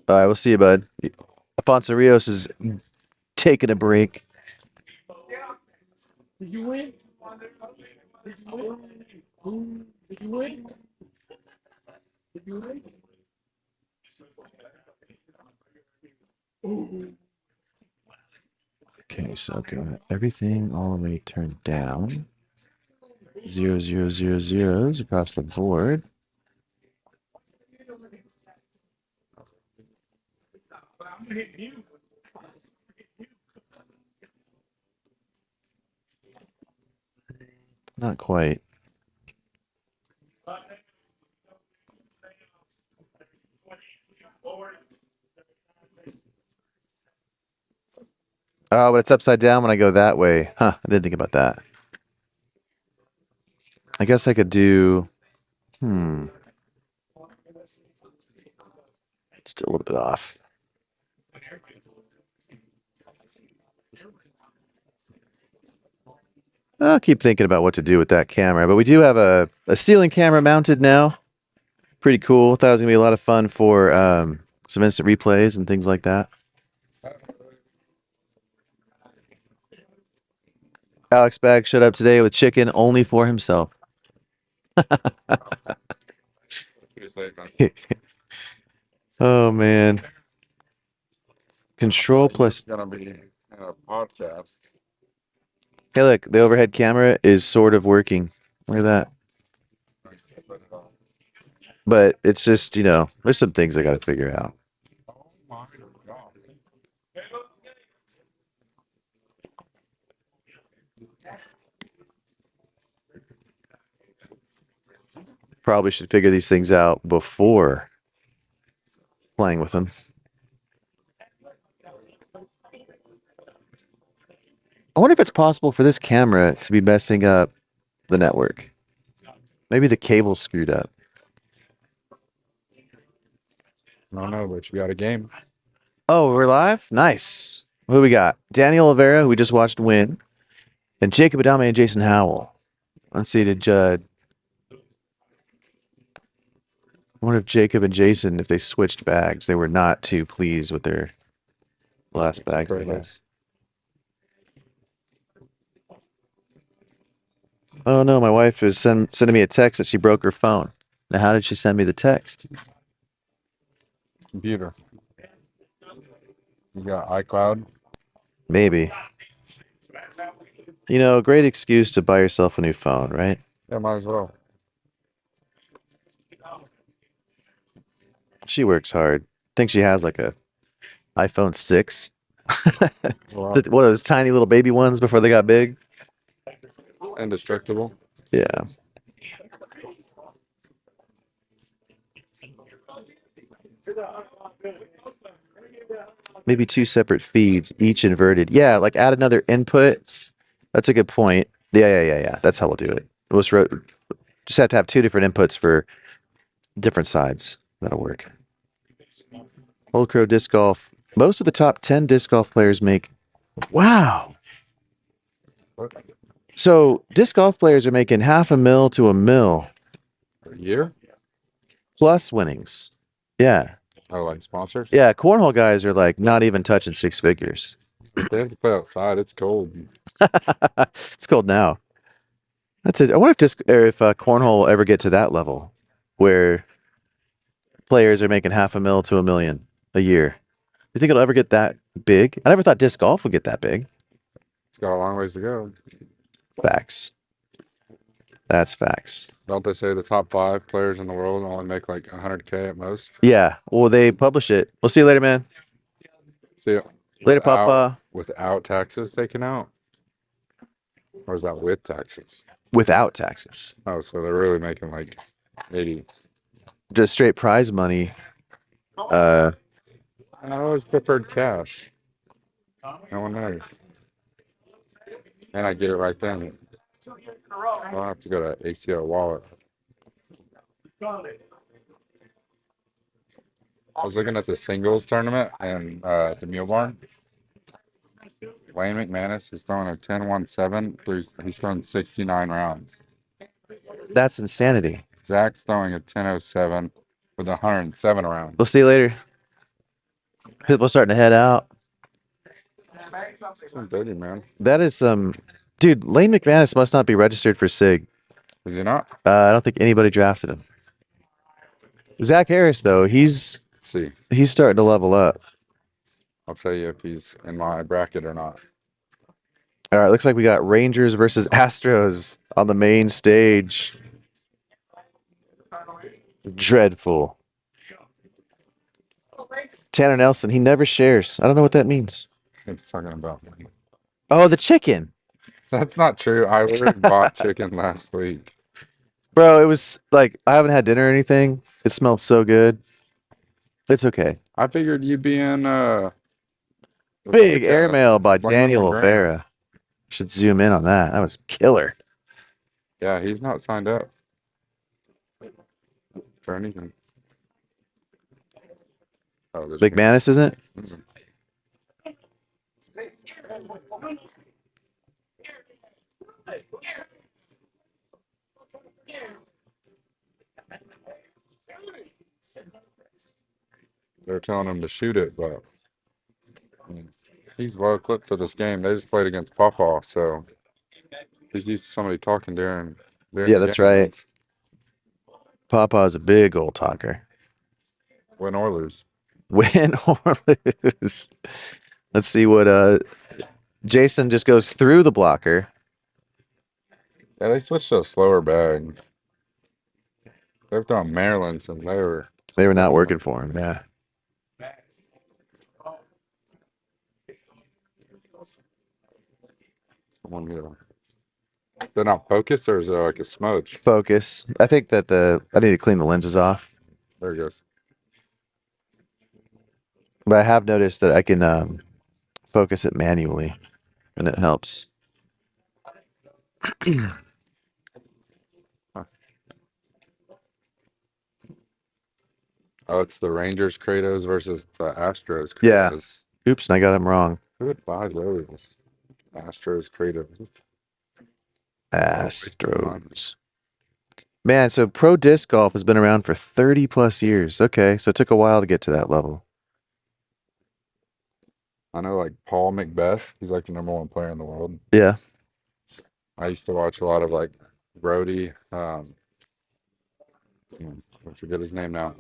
All right, we'll see you, bud. Afonso Rios is taking a break. Did you win? Did you win? Did you win? Did you win? Okay, so got everything all the way turned down. 0, 0, 0, zeros across the board. Not quite. Oh, but it's upside down when I go that way. Huh, I didn't think about that. I guess I could do... Still a little bit off. I'll keep thinking about what to do with that camera. But we do have a ceiling camera mounted now. Pretty cool. Thought it was going to be a lot of fun for some instant replays and things like that. Alex Bag showed up today with chicken only for himself. Oh, man. Control plus... Gonna be a podcast. Hey, look, the overhead camera is sort of working. Look at that. But it's just, there's some things I got to figure out. Oh my god. Probably should figure these things out before playing with them. I wonder if it's possible for this camera to be messing up the network. Maybe the cable's screwed up. I don't know, but you got a game. Oh, we're live? Nice. Who we got? Daniel Oliveira, who we just watched win, and Jacob Adame and Jason Howell. Unseated Judd. I wonder if Jacob and Jason, if they switched bags, they were not too pleased with their last bags they had. Oh no, my wife is sending me a text that she broke her phone. Now, how did she send me the text? Computer. You got iCloud. Maybe. You know, great excuse to buy yourself a new phone, right? Yeah, might as well. She works hard. Think she has like a iPhone 6. Well, One of those tiny little baby ones before they got big. indestructible. Yeah. Maybe two separate feeds, each inverted. Yeah, like add another input. That's a good point. Yeah. That's how we'll do it. Just have to have two different inputs for different sides. That'll work. Old Crow Disc Golf. Most of the top 10 disc golf players make. Wow. What? So disc golf players are making $500,000 to $1 million A year? plus winnings. Yeah. Oh, like sponsors? Yeah. Cornhole guys are like not even touching six figures. They have to play outside. It's cold. It's cold now. That's it. I wonder if cornhole will ever get to that level where players are making $500,000 to $1 million a year. You think it'll ever get that big? I never thought disc golf would get that big. It's got a long ways to go. Facts. That's facts. Don't they say the top 5 players in the world only make like 100K at most? Yeah. Well, they publish it. We'll see you later, man. See, Later, Papa. without taxes taken out? Or is that with taxes? Without taxes. Oh, so they're really making like 80. Just straight prize money. I always preferred cash. No one knows. And I get it right then. I'll have to go to ACO wallet. I was looking at the singles tournament and the Mule Barn. Wayne McManus is throwing a 10-1-7. He's thrown 69 rounds. That's insanity. Zach's throwing a 10-07 with 107 rounds. We'll see you later. People starting to head out. 30, man. That is some. Dude, Lane McManus must not be registered for SIG. Is he not? I don't think anybody drafted him. Zach Harris, though, Let's see. he's starting to level up. I'll tell you if he's in my bracket or not. All right, looks like we got Rangers versus Astros on the main stage. Dreadful. Tanner Nelson, he never shares. I don't know what that means. He's talking about. Oh, the chicken. That's not true. I already bought chicken last week. Bro, it was like I haven't had dinner or anything. It smelled so good. It's okay. I figured you'd be in Big podcast. airmail by Blame Daniel on Graham. O'Fara. Should zoom in on that. That was killer. Yeah, he's not signed up for anything. Oh, there's Big Manus, isn't it? Mhm. They're telling him to shoot it, but he's well equipped for this game. They just played against Pawpaw, so he's used to somebody talking during Yeah, the that's game. right. Papa's a big old talker. Win or lose. Win or lose. Let's see what Jason just goes through the blocker. Yeah, they switched to a slower bag. They're throwing Maryland's and they were not working for him. Yeah. someone here. They're not focused, or is there like a smudge? Focus. I think that I need to clean the lenses off, There it goes. but I have noticed that I can focus it manually, and it helps. Oh, it's the Rangers Kratos versus the Astros Yeah. Kratos. Oops, and I got him wrong. Who would buy those? Astros Kratos. Astros. Man, so pro disc golf has been around for 30 plus years. Okay, so it took a while to get to that level. I know, like Paul Macbeth. He's like the #1 player in the world. Yeah. I used to watch a lot of like Brody. I forget his name now.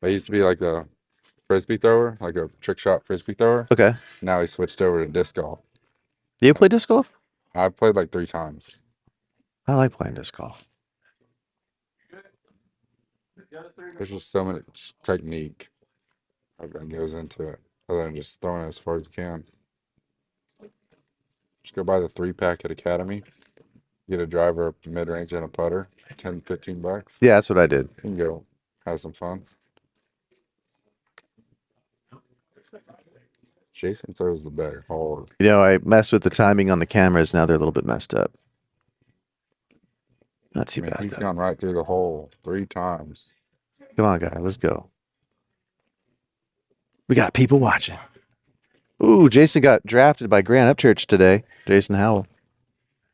But he used to be like a frisbee thrower, like a trick shot frisbee thrower. Okay. Now he switched over to disc golf. Do you play disc golf? I played like 3 times. I like playing disc golf. There's just so much technique that goes into it, other than just throwing it as far as you can. Just go buy the 3-pack at Academy. Get a driver, mid range, and a putter. 10, $15. Yeah, that's what I did. You can go have some fun. Jason throws the bag hard. You know, I messed with the timing on the cameras. Now they're a little bit messed up. Not too bad. He's Though. gone right through the hole 3 times. Come on, guys. Let's go. We got people watching. Ooh, Jason got drafted by Grant Upchurch today. Jason Howell.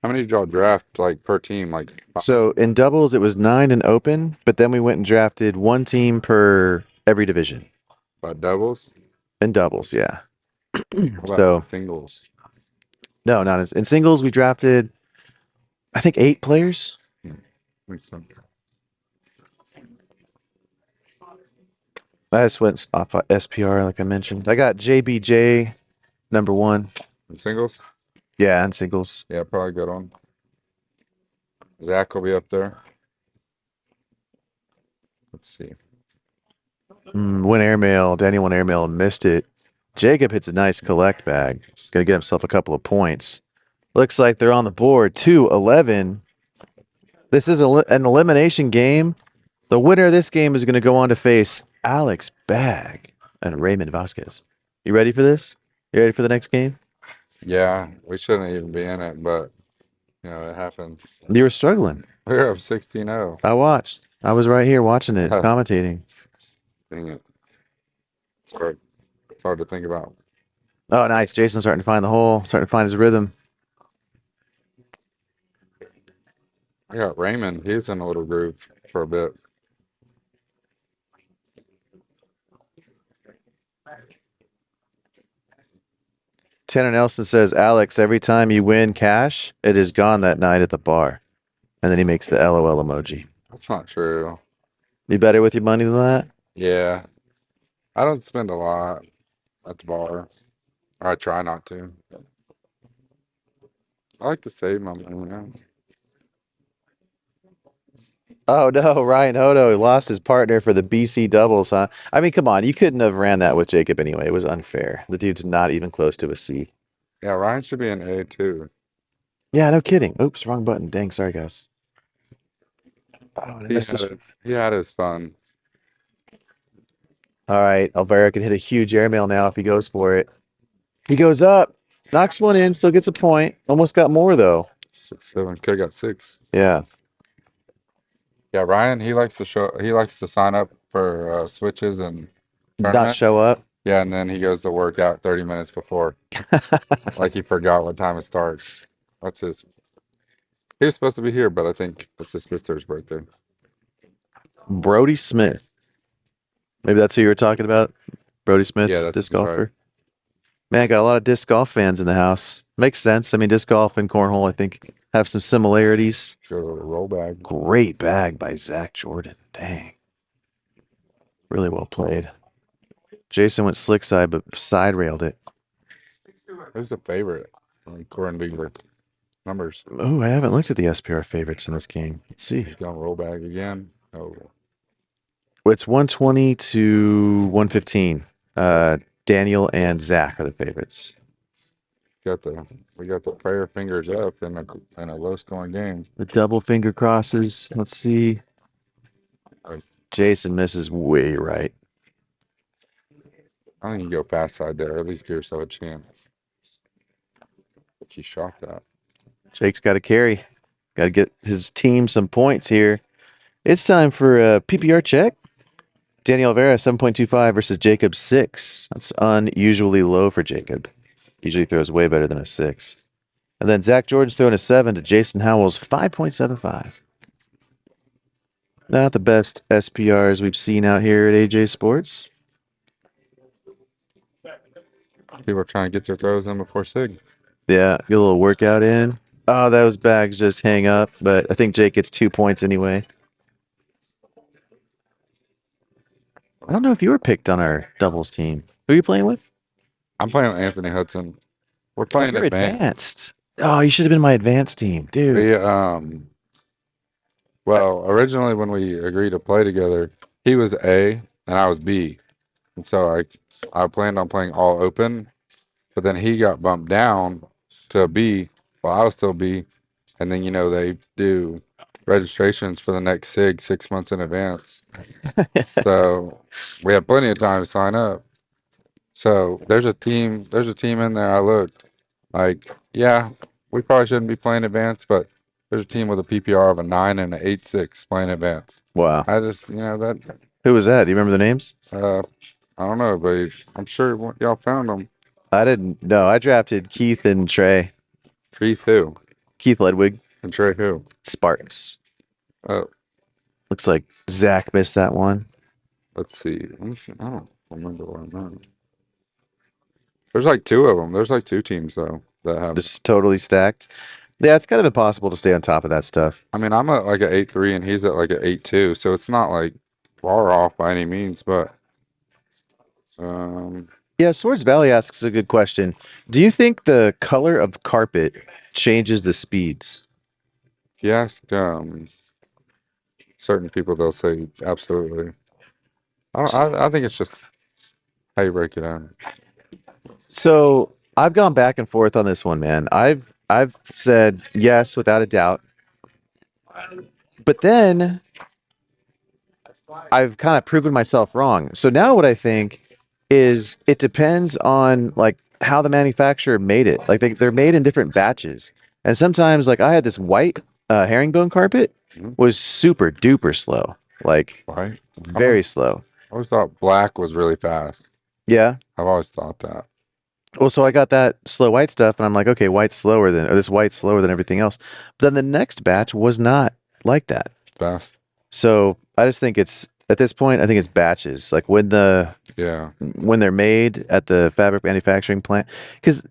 How many did y'all draft like per team? Like So in doubles, it was 9 in open, but then we went and drafted 1 team per every division. doubles? In doubles, yeah. What So about singles? no, not in singles. We drafted, I think, 8 players. Makes sense. I just went off SPR, like I mentioned. I got JBJ number 1. In singles? Yeah, in singles. Yeah, probably good on. Zach will be up there. Let's see. Win airmail. Danny won airmail and missed it. Jacob hits a nice collect bag. He's going to get himself a couple of points. Looks like they're on the board. 2-11. This is an elimination game. The winner of this game is going to go on to face Alex Bag and Raymond Vasquez. You ready for this? You ready for the next game? Yeah, we shouldn't even be in it, but you know, it happens. You were struggling. We're up 16-0. I watched. I was right here watching it, commentating. Dang it. It's hard to think about. Oh, nice. Jason's starting to find the hole, starting to find his rhythm. I got Raymond. He's in a little groove for a bit. Tanner Nelson says, Alex, every time you win cash, it is gone that night at the bar. And then he makes the LOL emoji. That's not true. You better with your money than that? Yeah. I don't spend a lot at the bar. Or I try not to. I like to save my money, you know? Oh, no. Ryan Hodo lost his partner for the BC doubles, huh? I mean, come on. You couldn't have ran that with Jacob anyway. It was unfair. The dude's not even close to a C. Yeah, Ryan should be an A too. Yeah, no kidding. Oops, wrong button. Dang, sorry, guys. Oh, I missed this. He had his fun. All right, Alvaro can hit a huge airmail now if he goes for it. He goes up, knocks one in, still gets a point. Almost got more, though. 6, 7. Could have got 6. Yeah. Yeah, Ryan, he likes to sign up for switches and Not tournament. show up. Yeah, and then he goes to work out 30 minutes before. Like he forgot what time it starts. That's his. He was supposed to be here, but I think it's his sister's birthday. Brody Smith. Maybe that's who you were talking about? Brody Smith, Yeah, that's disc right. golfer. Man, got a lot of disc golf fans in the house. Makes sense. I mean, disc golf and cornhole, I think, have some similarities. Go to a roll bag. Great bag by Zach Jordan. Dang. Really well played. Jason went slick side, but side railed it. Who's the favorite? Corin Beaver. Numbers. Oh, I haven't looked at the SPR favorites in this game. Let's see. He's going roll bag again. Oh, It's 120 to 115. Daniel and Zach are the favorites. we got the prayer fingers up in a low scoring game. The double finger crosses. Let's see. Jason misses way right. I think you go past side there. At least give yourself a chance. But you shot that. Jake's got to carry. Got to get his team some points here. It's time for a PPR check. Daniel Alvera, 7.25 versus Jacob 6. That's unusually low for Jacob. Usually throws way better than a 6. And then Zach Jordan's throwing a 7 to Jason Howell's 5.75. Not the best SPRs we've seen out here at AJ Sports. People are trying to get their throws in before SIG. Yeah, get a little workout in. Oh, those bags just hang up, but I think Jake gets 2 points anyway. I don't know if you were picked on our doubles team. Who are you playing with? I'm playing with Anthony Hudson. We're Oh, playing you're advanced. advanced. Oh, you should have been my advanced team, dude. We well, originally when we agreed to play together, he was A and I was B. And so I planned on playing all open, but then he got bumped down to B while I was still B. And then, they do registrations for the next 6 months in advance. So we had plenty of time to sign up. So there's a team in there. I looked like, yeah, we probably shouldn't be playing advanced, but there's a team with a PPR of a 9 and an 8.6 playing advanced. Wow. I just, that, Who was that? Do you remember the names? I don't know, but I'm sure y'all found them. I didn't. No, I drafted Keith and Trey. Keith who? Keith Ledwig, And Trey who? Sparks. Oh, Looks like Zach missed that one. let's see. Let me see. I don't remember what I'm on. There's like two of them. There's like two teams though that have. Just totally stacked. Yeah, it's kind of impossible to stay on top of that stuff. I mean, I'm at like an 8.3 and he's at like an 8.2, so it's not like far off by any means. But Yeah, Swords Valley asks a good question. Do you think the color of carpet changes the speeds? he asked certain people, they'll say absolutely. I think it's just how you break it down. So I've gone back and forth on this one, man. I've said yes without a doubt, but then I've kind of proven myself wrong. So now what I think is it depends on like how the manufacturer made it. Like they're made in different batches, and sometimes like I had this white herringbone carpet was super duper slow, like Right? very slow. I always thought black was really fast. Yeah. I've always thought that. Well, so I got that slow white stuff, and I'm like, okay, this white's slower than everything else. But then the next batch was not like that. Fast. So I just think it's at this point, I think it's batches. Like when Yeah. they're made at the fabric manufacturing plant, because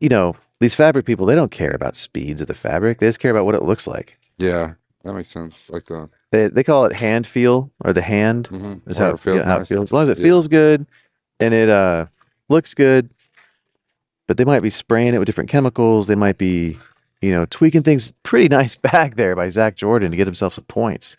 these fabric people, they don't care about speeds of the fabric. They just care about what it looks like. Yeah. That makes sense. Like They call it hand feel, or the hand is Where how it feels how it nice. feels. As long as it Yeah. feels good and it looks good, but they might be spraying it with different chemicals. They might be, tweaking things. Pretty nice bag there by Zach Jordan to get himself some points.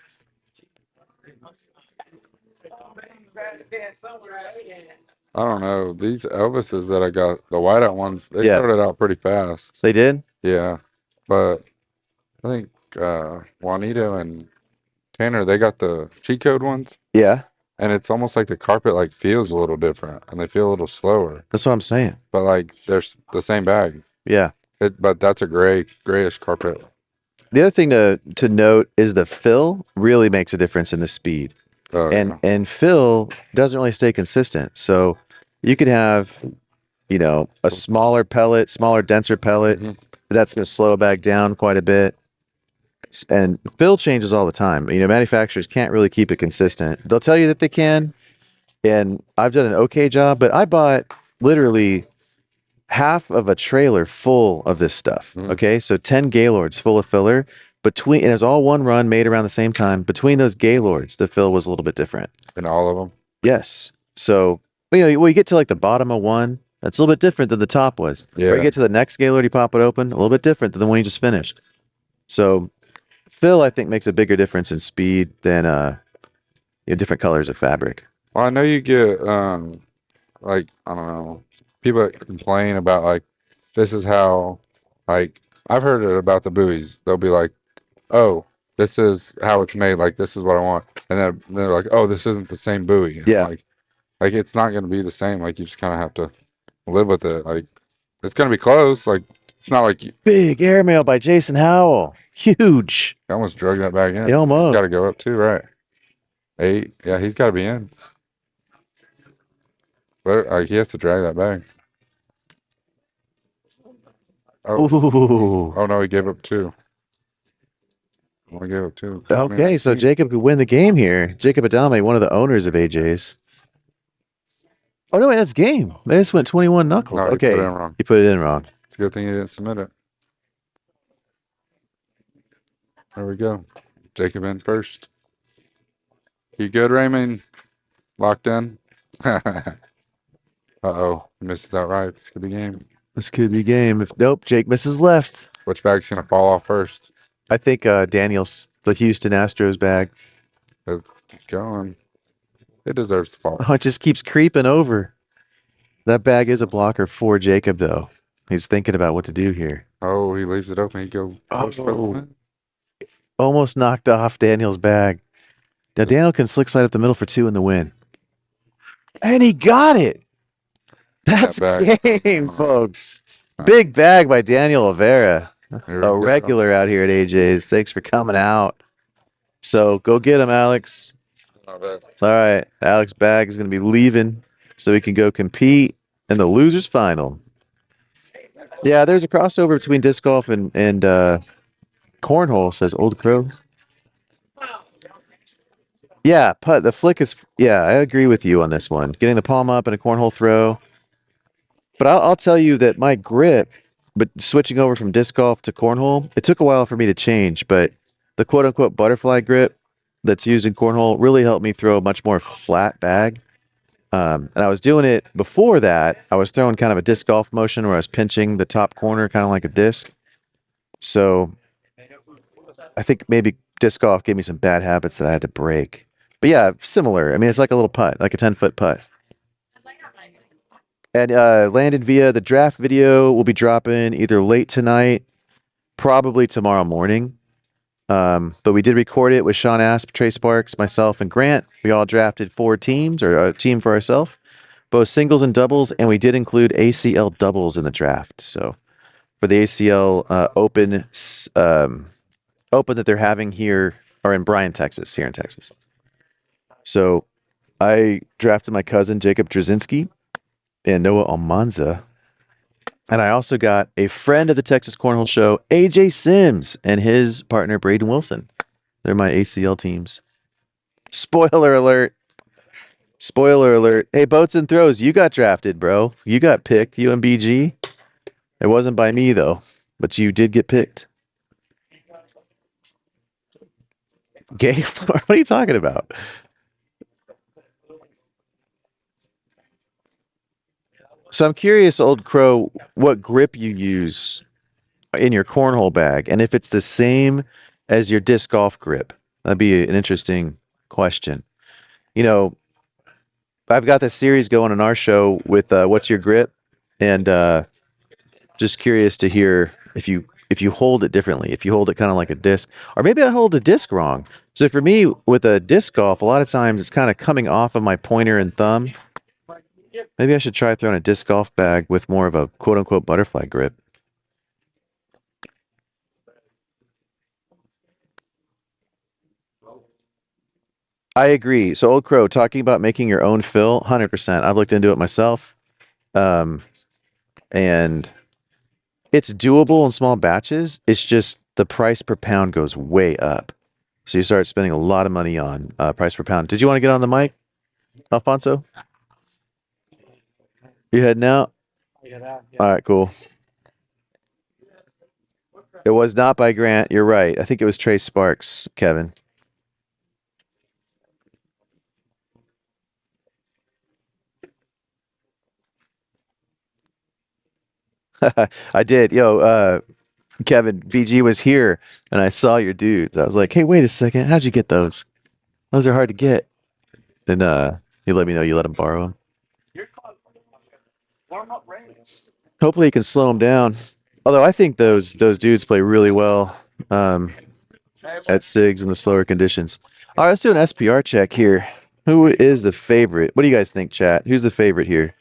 I don't know. These Elvises that I got, the whiteout ones, they Yeah. started out pretty fast. They did? Yeah. But I think Juanito and Tanner, they got the cheat code ones. Yeah. And it's almost like the carpet like feels a little different and they feel a little slower. That's what I'm saying. But like there's the same bag. Yeah. But that's a grayish carpet. The other thing to note is the fill really makes a difference in the speed. Oh, yeah. And fill doesn't really stay consistent. So you could have, a smaller pellet, smaller, denser pellet. Mhm. That's going to slow a bag down quite a bit. And fill changes all the time. Manufacturers can't really keep it consistent. They'll tell you that they can, and I've done an okay job, but I bought literally half of a trailer full of this stuff. Mhm. Okay, so 10 Gaylords full of filler. And it was all one run made around the same time. Between those Gaylords, the fill was a little bit different. In all of them. Yes. So, when you get to like the bottom of one, that's a little bit different than the top was. Yeah. Or you get to the next Gaylord, you pop it open, a little bit different than the one you just finished. So, fill, I think, makes a bigger difference in speed than different colors of fabric. Well, I know you get like I don't know, people that complain about like this is how like I've heard it about the buoys. They'll be like, "Oh, this is how it's made. Like this is what I want," and then they're like, "Oh, this isn't the same buoy." And Yeah. like it's not going to be the same. Like you just kind of have to live with it. Like it's going to be close. Like it's not like you Big airmail by Jason Howell. Huge. almost drug that back in. Yeah, almost. He's got to go up too, right? 8. Yeah, he's got to be in. But like he has to drag that back. Oh, Ooh. oh no, he gave up 2. Only gave up 2. Okay, so Jacob could win the game here. Jacob Adame, one of the owners of AJ's. Oh no, wait, that's game. They just went 21 knuckles. No, he Okay, put it in wrong. he put it in wrong. It's a good thing he didn't submit it. There we go. Jacob in first. You good, Raymond? Locked in? Uh-oh. Misses that right. This could be game. This could be game. If nope, Jake misses left. Which bag's going to fall off first? I think Daniels, the Houston Astros bag. Let's keep going. It deserves to fall. Oh, it just keeps creeping over. That bag is a blocker for Jacob, though. He's thinking about what to do here. Oh, he leaves it open. He goes for the Oh, win. almost knocked off Daniel's bag. Now Daniel can slick slide up the middle for 2 in the win. And he got it. That's bag. game, folks. Big bag by Daniel Olvera. Here we A go. regular out here at AJ's. Thanks for coming out. So go get him, Alex. Not bad. All right. Alex Bag is going to be leaving so he can go compete in the losers final. Yeah, there's a crossover between disc golf and cornhole, says Old Crow. Yeah, putt. The flick is. Yeah, I agree with you on this one. Getting the palm up and a cornhole throw. But I'll tell you that my grip, but switching over from disc golf to cornhole, it took a while for me to change. But the quote unquote butterfly grip that's used in cornhole really helped me throw a much more flat bag. And I was doing it before that. I was throwing kind of a disc golf motion where I was pinching the top corner, kind of like a disc. So I think maybe disc golf gave me some bad habits that I had to break. But yeah, similar. I mean, it's like a little putt, like a 10-foot putt. And landed via the draft video will be dropping either late tonight, probably tomorrow morning. But we did record it with Sean Asp, Trey Sparks, myself, and Grant. We all drafted 4 teams, or a team for ourselves, both singles and doubles, and we did include ACL doubles in the draft. So for the ACL open that they're having here, or in Bryan, Texas, here in Texas. So I drafted my cousin Jacob Drzinski and Noah Almanza. And I also got a friend of the Texas Cornhole Show, AJ Sims, and his partner, Braden Wilson. They're my ACL teams. Spoiler alert. Spoiler alert. Hey, Boats and Throws, you got drafted, bro. You got picked, UMBG. It wasn't by me, though, but you did get picked. Gay? What are you talking about? So I'm curious, Old Crow, what grip you use in your cornhole bag, and if it's the same as your disc golf grip. That'd be an interesting question. You know, I've got this series going on our show with What's Your Grip, and just curious to hear if you hold it differently, if you hold it kind of like a disc, or maybe I hold a disc wrong. So for me, with a disc golf, a lot of times it's kind of coming off of my pointer and thumb. Maybe I should try throwing a disc golf bag with more of a quote unquote butterfly grip. I agree. So Old Crow, talking about making your own fill, 100%. I've looked into it myself. And it's doable in small batches. It's just the price per pound goes way up. So you start spending a lot of money on price per pound. Did you want to get on the mic, Alfonso? You heading out? All right, cool. It was not by Grant. You're right. I think it was Trey Sparks, Kevin. I did. Yo, Kevin, BG was here and I saw your dudes. I was like, hey, wait a second. How'd you get those? Those are hard to get. And he let me know you let him borrow them. Hopefully he can slow him down. Although I think those dudes play really well at SIGs in the slower conditions. All right, let's do an SPR check here. Who is the favorite? What do you guys think, chat? Who's the favorite here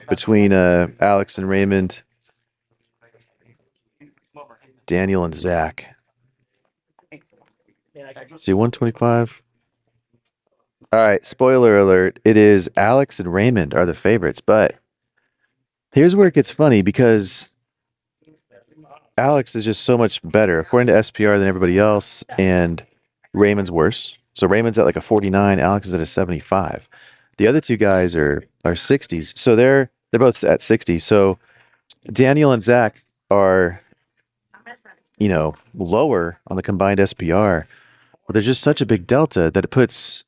between Alex and Raymond, Daniel and Zach? See, 125. All right, spoiler alert. It is Alex and Raymond are the favorites, but here's where it gets funny because Alex is just so much better, according to SPR, than everybody else, and Raymond's worse. So Raymond's at like a 49, Alex is at a 75. The other two guys are 60s, so they're both at 60. So Daniel and Zach are lower on the combined SPR. But there's just such a big delta that it puts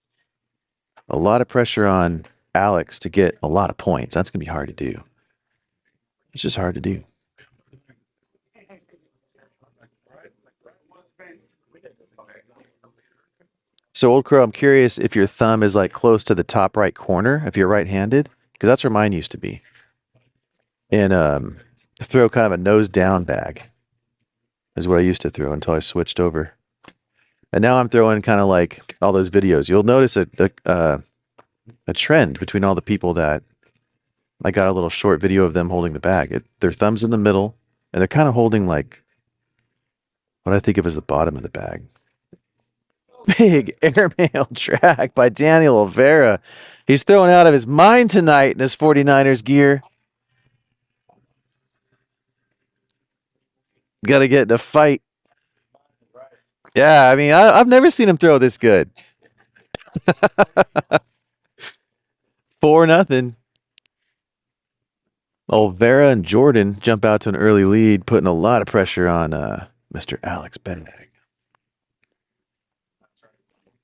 a lot of pressure on Alex to get a lot of points. That's going to be hard to do. It's just hard to do. So, Old Crow, I'm curious if your thumb is like close to the top right corner, if you're right-handed, because that's where mine used to be. And throw kind of a nose down bag is what I used to throw until I switched over. And now I'm throwing kind of like all those videos. You'll notice a trend between all the people that I got a little short video of them holding the bag. Their thumbs in the middle, and they're kind of holding like what I think of as the bottom of the bag. Big airmail track by Daniel Olvera. He's throwing out of his mind tonight in his 49ers gear. Got to get in a fight. Yeah, I mean, I've never seen him throw this good. 4-0. Olvera and Jordan jump out to an early lead, putting a lot of pressure on Mr. Alex Bag.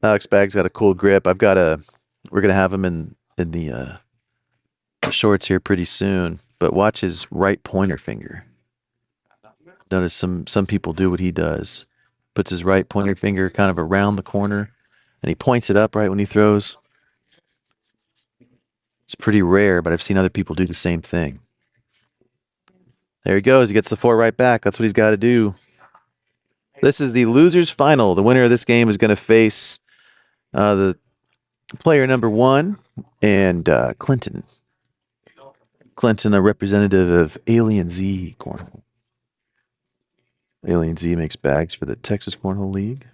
Alex Bag's got a cool grip. We're gonna have him in the shorts here pretty soon. But watch his right pointer finger. Notice some people do what he does. Puts his right pointer finger kind of around the corner, and he points it up right when he throws. It's pretty rare, but I've seen other people do the same thing. There he goes. He gets the 4 right back. That's what he's got to do. This is the losers final. The winner of this game is going to face the player number 1 and Clinton. Clinton, a representative of Alien Z Cornhole. Alien Z makes bags for the Texas Cornhole League.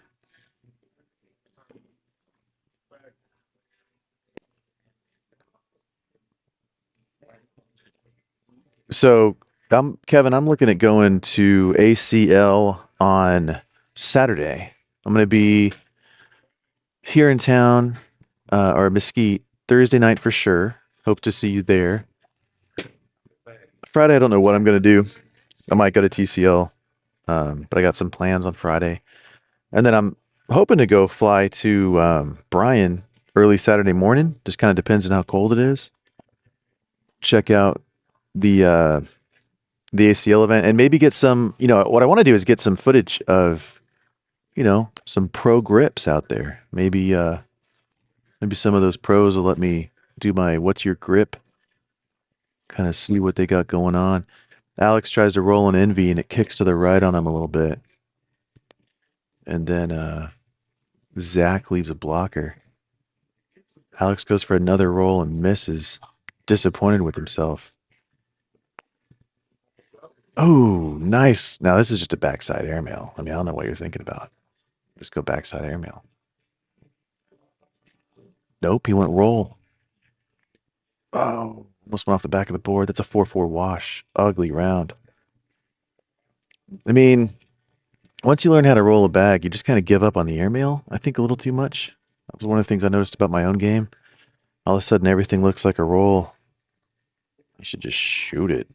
So, Kevin, I'm looking at going to ACL on Saturday. I'm going to be here in town or Mesquite Thursday night for sure. Hope to see you there. Friday, I don't know what I'm going to do. I might go to TCL, but I got some plans on Friday. And then I'm hoping to go fly to Bryan early Saturday morning. Just kind of depends on how cold it is. Check out the ACL event and maybe get some, what I want to do is get some footage of, some pro grips out there. Maybe some of those pros will let me do my what's your grip, kind of see what they got going on. Alex tries to roll an envy and it kicks to the right on him a little bit. And then Zach leaves a blocker. Alex goes for another roll and misses, disappointed with himself. Oh, nice. Now this is just a backside airmail. I mean, I don't know what you're thinking about. Just go backside airmail. Nope, he went roll. Oh, almost went off the back of the board. That's a 4-4 wash. Ugly round. I mean, once you learn how to roll a bag, you just kind of give up on the airmail, I think, a little too much. That was one of the things I noticed about my own game. All of a sudden, everything looks like a roll. You should just shoot it.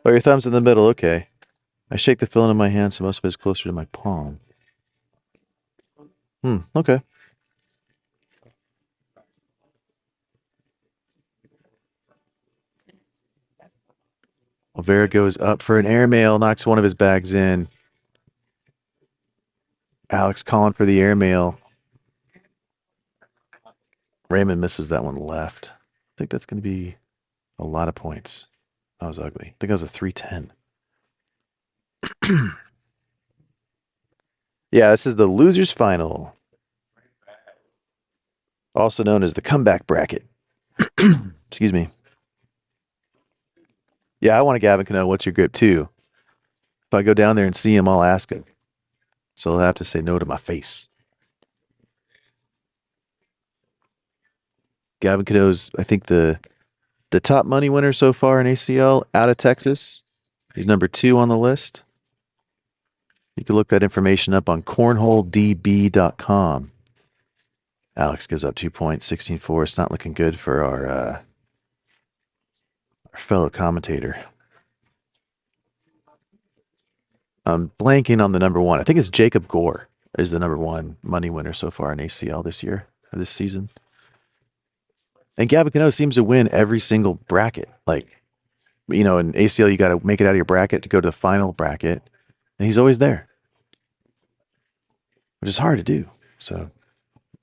Oh, your thumb's in the middle. Okay. I shake the fill in my hand, so most of it's closer to my palm. Okay. Olvera goes up for an airmail, knocks one of his bags in. Alex calling for the airmail. Raymond misses that one left. I think that's going to be a lot of points. That was ugly. I think that was a 310. Yeah, this is the losers final. Also known as the comeback bracket. Excuse me. Yeah, I want to Gavin Cano. What's your grip too? If I go down there and see him, I'll ask him. So he'll have to say no to my face. Gavin Cano's, I think, the top money winner so far in ACL out of Texas. He's number 2 on the list. You can look that information up on cornholedb.com. Alex gives up 2 points, 16-4. It's not looking good for our fellow commentator. I'm blanking on the number one. I think it's Jacob Gore is the number one money winner so far in ACL this year, or this season. And Gavin Cano seems to win every single bracket. Like, in ACL, you got to make it out of your bracket to go to the final bracket. And he's always there, which is hard to do. So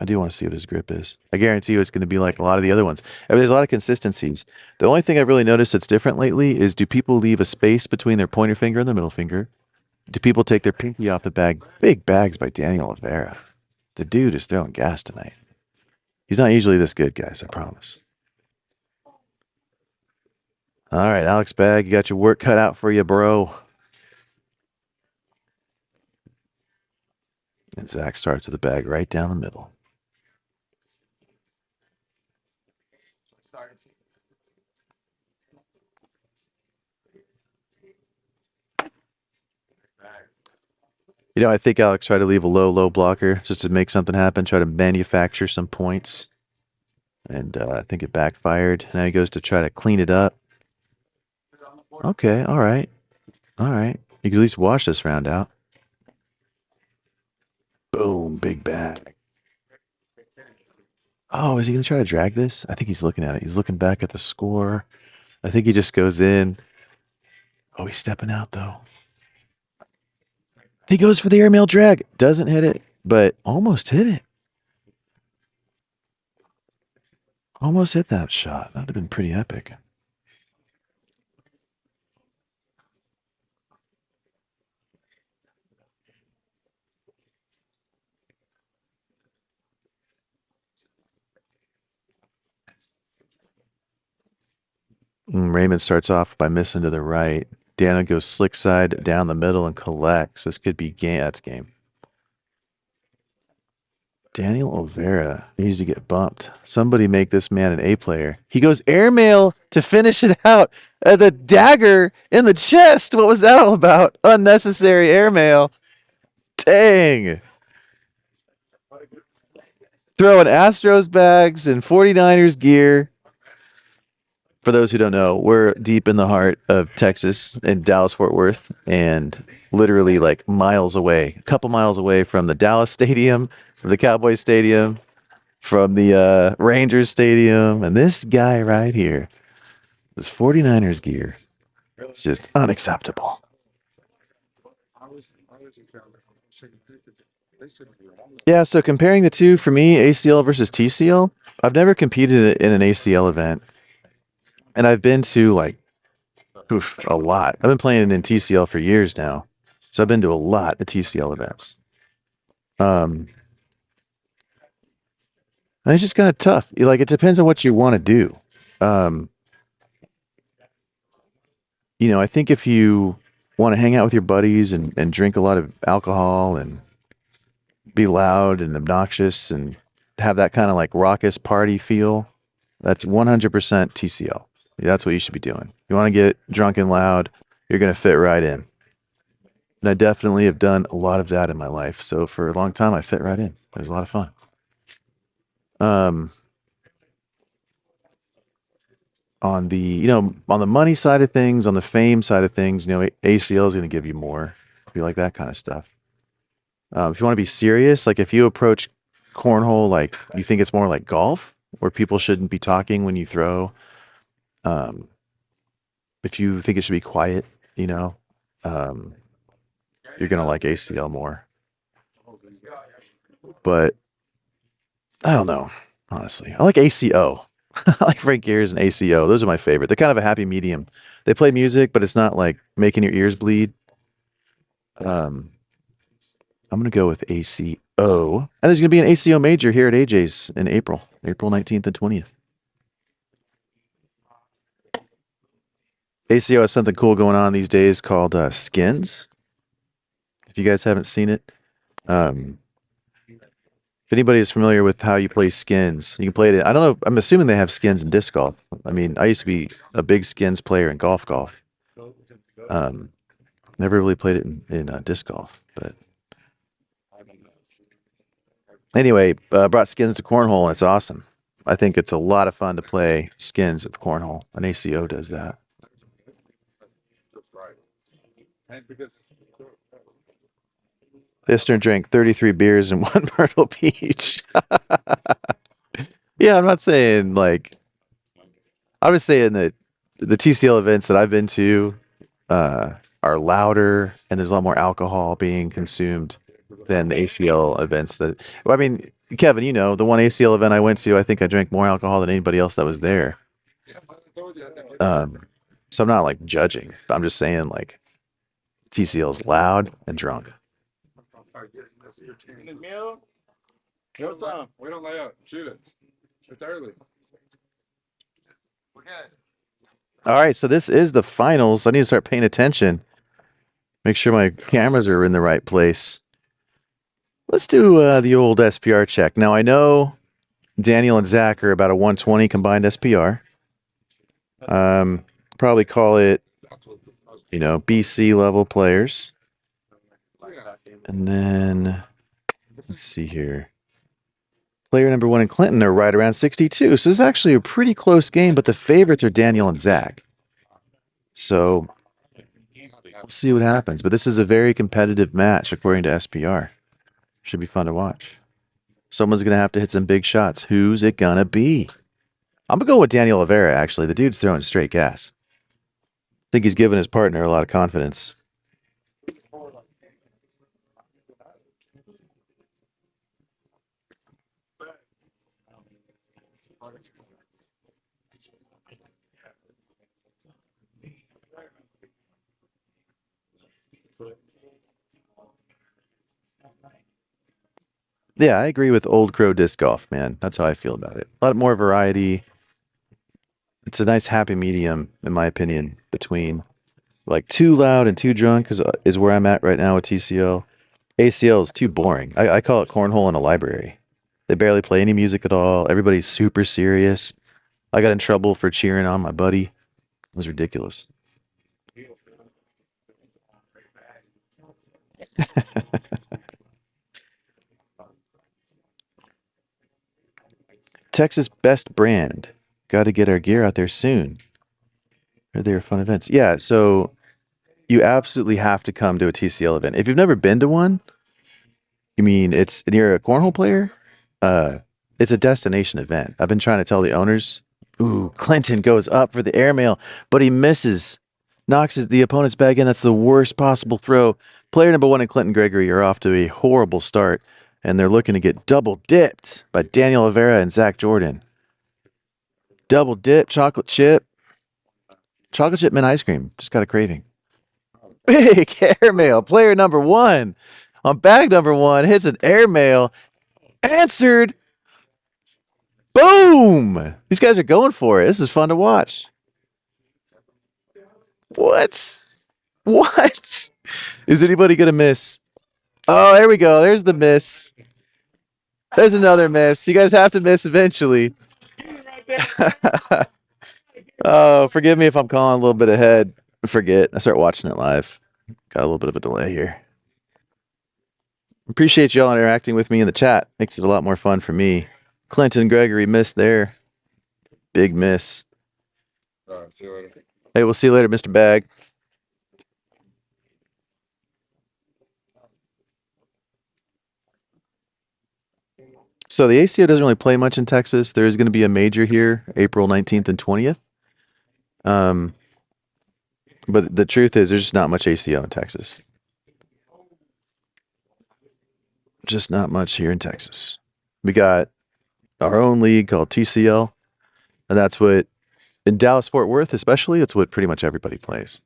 I do want to see what his grip is. I guarantee you it's going to be like a lot of the other ones. I mean, there's a lot of consistencies. The only thing I've really noticed that's different lately is, do people leave a space between their pointer finger and the middle finger? Do people take their pinky off the bag? Big bags by Daniel Oliveira. The dude is throwing gas tonight. He's not usually this good, guys, I promise. All right, Alex Bag, you got your work cut out for you, bro. And Zach starts with the bag right down the middle. I think Alex tried to leave a low blocker just to make something happen, try to manufacture some points. And I think it backfired. Now he goes to try to clean it up. Okay, all right. All right. You can at least wash this round out. Boom, big bag. Oh, is he going to try to drag this? I think he's looking at it. He's looking back at the score. I think he just goes in. Oh, he's stepping out, though. He goes for the airmail drag. Doesn't hit it, but almost hit it. Almost hit that shot. That would have been pretty epic. Raymond starts off by missing to the right. Dana goes slick side down the middle and collects. This could be game. That's game. Daniel Oliveira needs to get bumped. Somebody make this man an A player. He goes airmail to finish it out. The dagger in the chest. What was that all about? Unnecessary airmail. Dang. Throwing Astros bags and 49ers gear. For those who don't know, we're deep in the heart of Texas in Dallas-Fort Worth, and literally like miles away, a couple miles away from the Dallas Stadium, from the Cowboys Stadium, from the Rangers Stadium, and this guy right here, this 49ers gear, it's just unacceptable. Yeah, so comparing the two, for me, ACL versus TCL, I've never competed in an ACL event. And I've been to a lot. I've been playing in TCL for years now. So I've been to a lot of TCL events. And it's just kind of tough. It depends on what you want to do. I think if you want to hang out with your buddies and drink a lot of alcohol and be loud and obnoxious and have that kind of like raucous party feel, that's 100% TCL. That's what you should be doing. You want to get drunk and loud, you're going to fit right in. And I definitely have done a lot of that in my life. So for a long time, I fit right in. It was a lot of fun. On the money side of things, on the fame side of things, ACL is going to give you more if you like that kind of stuff. If you want to be serious, like if you approach cornhole, like you think it's more like golf, where people shouldn't be talking when you throw. If you think it should be quiet, you're going to like ACL more. But I don't know, honestly. I like ACO. I like Frank Gears and ACO. Those are my favorite. They're kind of a happy medium. They play music, but it's not like making your ears bleed. I'm going to go with ACO. And there's going to be an ACO major here at AJ's in April 19th and 20th. ACO has something cool going on these days called skins. If you guys haven't seen it, if anybody is familiar with how you play skins, you can play it. I don't know. I'm assuming they have skins in disc golf. I mean, I used to be a big skins player in golf. Never really played it in disc golf, but anyway, brought skins to cornhole and it's awesome. I think it's a lot of fun to play skins at the cornhole. And ACO does that. Listener drank 33 beers and one Myrtle Beach. Yeah, I'm not saying like. I'm just saying that the TCL events that I've been to are louder and there's a lot more alcohol being consumed than the ACL events. Well, I mean, Kevin, you know, the one ACL event I went to, I think I drank more alcohol than anybody else that was there. So I'm not like judging. But I'm just saying like TCL is loud and drunk. We don't lay up. Shoot it. It's early. All right, so this is the finals. I need to start paying attention. Make sure my cameras are in the right place. Let's do the old SPR check. Now I know Daniel and Zach are about a 120 combined SPR. Probably call it, you know, BC level players. And then let's see here. Player number 1 in Clinton are right around 62. So this is actually a pretty close game, but the favorites are Daniel and Zach. So we'll see what happens. But this is a very competitive match according to SPR. Should be fun to watch. Someone's going to have to hit some big shots. Who's it going to be? I'm going to go with Daniel Rivera, actually. The dude's throwing straight gas. I think he's giving his partner a lot of confidence. Yeah, I agree with Old Crow Disc Golf, man. That's how I feel about it. A lot more variety. It's a nice happy medium, in my opinion, between like too loud and too drunk is where I'm at right now with TCL. ACL is too boring. I call it cornhole in a library. They barely play any music at all. Everybody's super serious. I got in trouble for cheering on my buddy. It was ridiculous. Texas best brand. Got to get our gear out there soon. Are there fun events? Yeah, so you absolutely have to come to a TCL event. If you've never been to one, you mean and you're a cornhole player? It's a destination event. I've been trying to tell the owners. Ooh, Clinton goes up for the airmail, but he misses. Knocks the opponent's bag in. That's the worst possible throw. Player number 1 in Clinton Gregory are off to a horrible start, and they're looking to get double dipped by Daniel Rivera and Zach Jordan. Double dip, chocolate chip. Chocolate chip mint ice cream. Just got a craving. Big airmail. Player number 1 on bag number 1 hits an airmail. Answered. Boom! These guys are going for it. This is fun to watch. What? What? Is anybody going to miss? Oh, there we go. There's the miss. There's another miss. You guys have to miss eventually. Oh, forgive me if I'm calling a little bit ahead. Forget. I start watching it live. Got a little bit of a delay here. Appreciate y'all interacting with me in the chat. Makes it a lot more fun for me. Clinton Gregory missed there. Big miss. All right, see you later. Hey, we'll see you later, Mr. Bag. So the ACO doesn't really play much in Texas. There is going to be a major here, April 19th and 20th. But the truth is, there's just not much ACO in Texas. Just not much here in Texas. We got our own league called TCL, and that's what, in Dallas-Fort Worth especially, it's what pretty much everybody plays.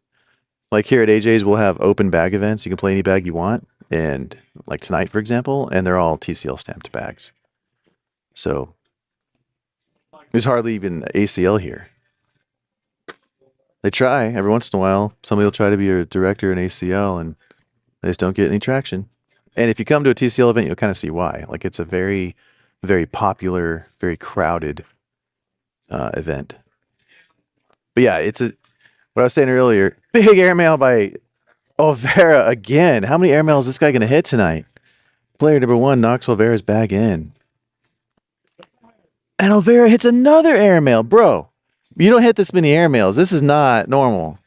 Like here at AJ's, we'll have open bag events. You can play any bag you want, and like tonight, for example, and they're all TCL stamped bags. So there's hardly even ACL here. They try every once in a while. Somebody will try to be a director in ACL, and they just don't get any traction. And if you come to a TCL event, you'll kind of see why. Like it's a very, very popular, very crowded event. But yeah, what I was saying earlier, big airmail by Olvera again. How many airmails is this guy going to hit tonight? Player number 1 knocks Olvera's bag in. And Olvera hits another airmail. Bro, you don't hit this many airmails. This is not normal.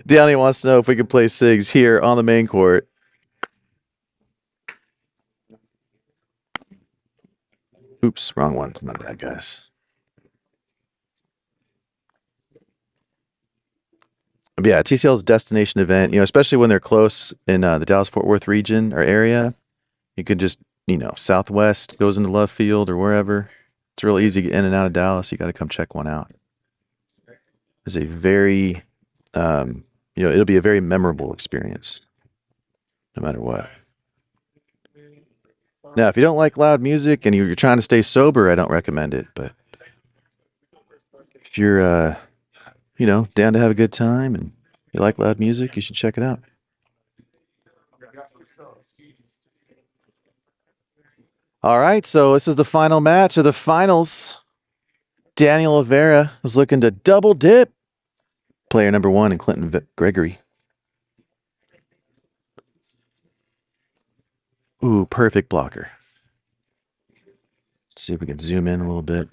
Downey wants to know if we can play SIGs here on the main court. Oops, wrong one. My bad, guys. But yeah, TCL's destination event, especially when they're close in the Dallas-Fort Worth region or area, you could just, Southwest goes into Love Field or wherever. It's real easy to get in and out of Dallas. You got to come check one out. It's a very, it'll be a very memorable experience, no matter what. Now, if you don't like loud music and you're trying to stay sober, I don't recommend it. But if you're, down to have a good time and you like loud music, you should check it out. All right, so this is the final match of the finals. Daniel Oliveira was looking to double dip. Player number 1 and Clinton Gregory. Ooh, perfect blocker. Let's see if we can zoom in a little bit.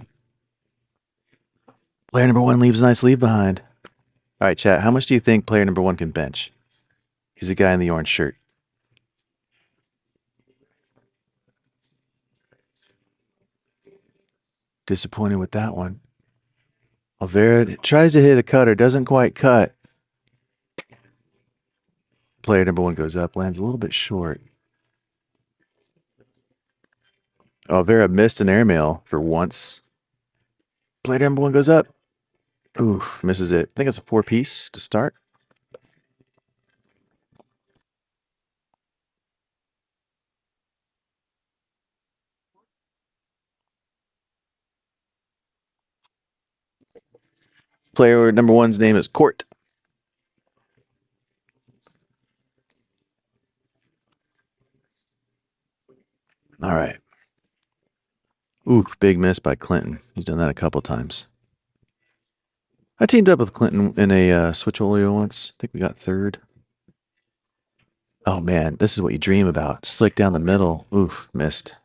Player number 1 leaves a nice lead behind. All right, chat, how much do you think player number 1 can bench? He's the guy in the orange shirt. Disappointed with that one. Oliveira tries to hit a cutter, doesn't quite cut. Player number 1 goes up, lands a little bit short. Oliveira missed an airmail for once. Player number 1 goes up. Oof, misses it. I think it's a 4-piece to start. Player number 1's name is Court. All right. Ooh, big miss by Clinton. He's done that a couple times. I teamed up with Clinton in a Switch Olio once. I think we got third. Oh, man, this is what you dream about. Slick down the middle. Oof, missed.